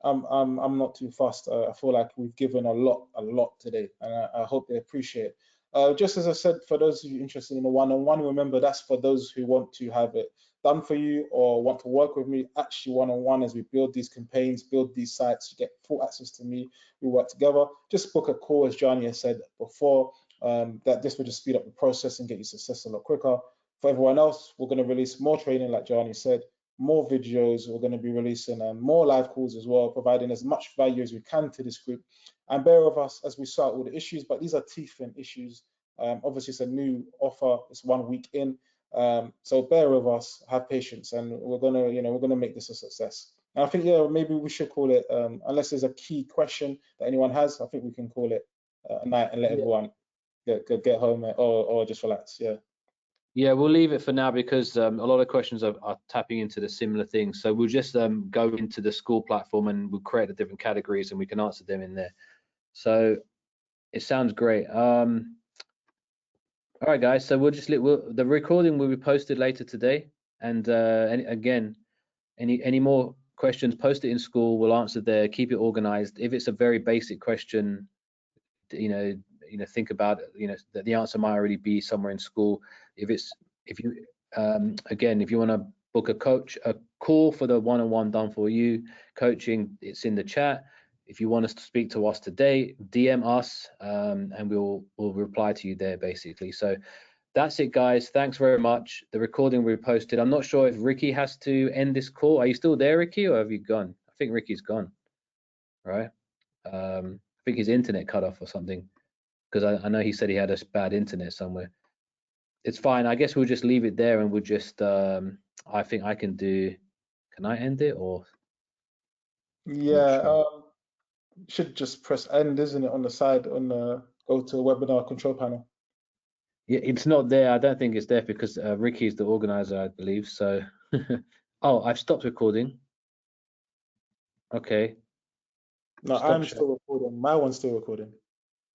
I'm not too fast. I feel like we've given a lot today, and I hope they appreciate it. Just as I said, for those of you interested in the one-on-one, remember that's for those who want to have it done for you or want to work with me actually one-on-one as we build these campaigns, build these sites. You get full access to me. We work together. Just book a call, as Johnny has said before. That this will just speed up the process and get you success a lot quicker. For everyone else, we're going to release more training, like Johnny said, more videos. We're going to be releasing more live calls as well, providing as much value as we can to this group. And bear with us as we sort all the issues, but these are teething issues. Obviously, it's a new offer. It's 1 week in, so bear with us. Have patience, and we're gonna make this a success. And I think maybe we should call it, unless there's a key question that anyone has. I think we can call it a night and let everyone get home or just relax. Yeah. Yeah, we'll leave it for now because a lot of questions are tapping into the similar things. So we'll just go into the school platform and we'll create the different categories and we can answer them in there. So it sounds great. All right, guys. So the recording will be posted later today. And again, any more questions, post it in school. We'll answer there. Keep it organized. If it's a very basic question, think about that the answer might already be somewhere in school. If you want to book a call for the one-on-one done for you coaching, it's in the chat. If you want us to speak to us today, DM us and we'll reply to you there basically. So that's it, guys. Thanks very much. The recording will be posted. I'm not sure if Ricky has to end this call. Are you still there, Ricky, or have you gone? I think Ricky's gone, right? I think his internet cut off or something, because I know he said he had a bad internet somewhere. It's fine. I guess we'll just leave it there and we'll just, I think I can I end it or? Yeah, Sure. should just press end, isn't it, on the side on the go to webinar control panel. Yeah, it's not there. I don't think it's there because Ricky is the organizer, I believe. So, oh, I've stopped recording. Okay. No, Stop I'm share. still recording. My one's still recording.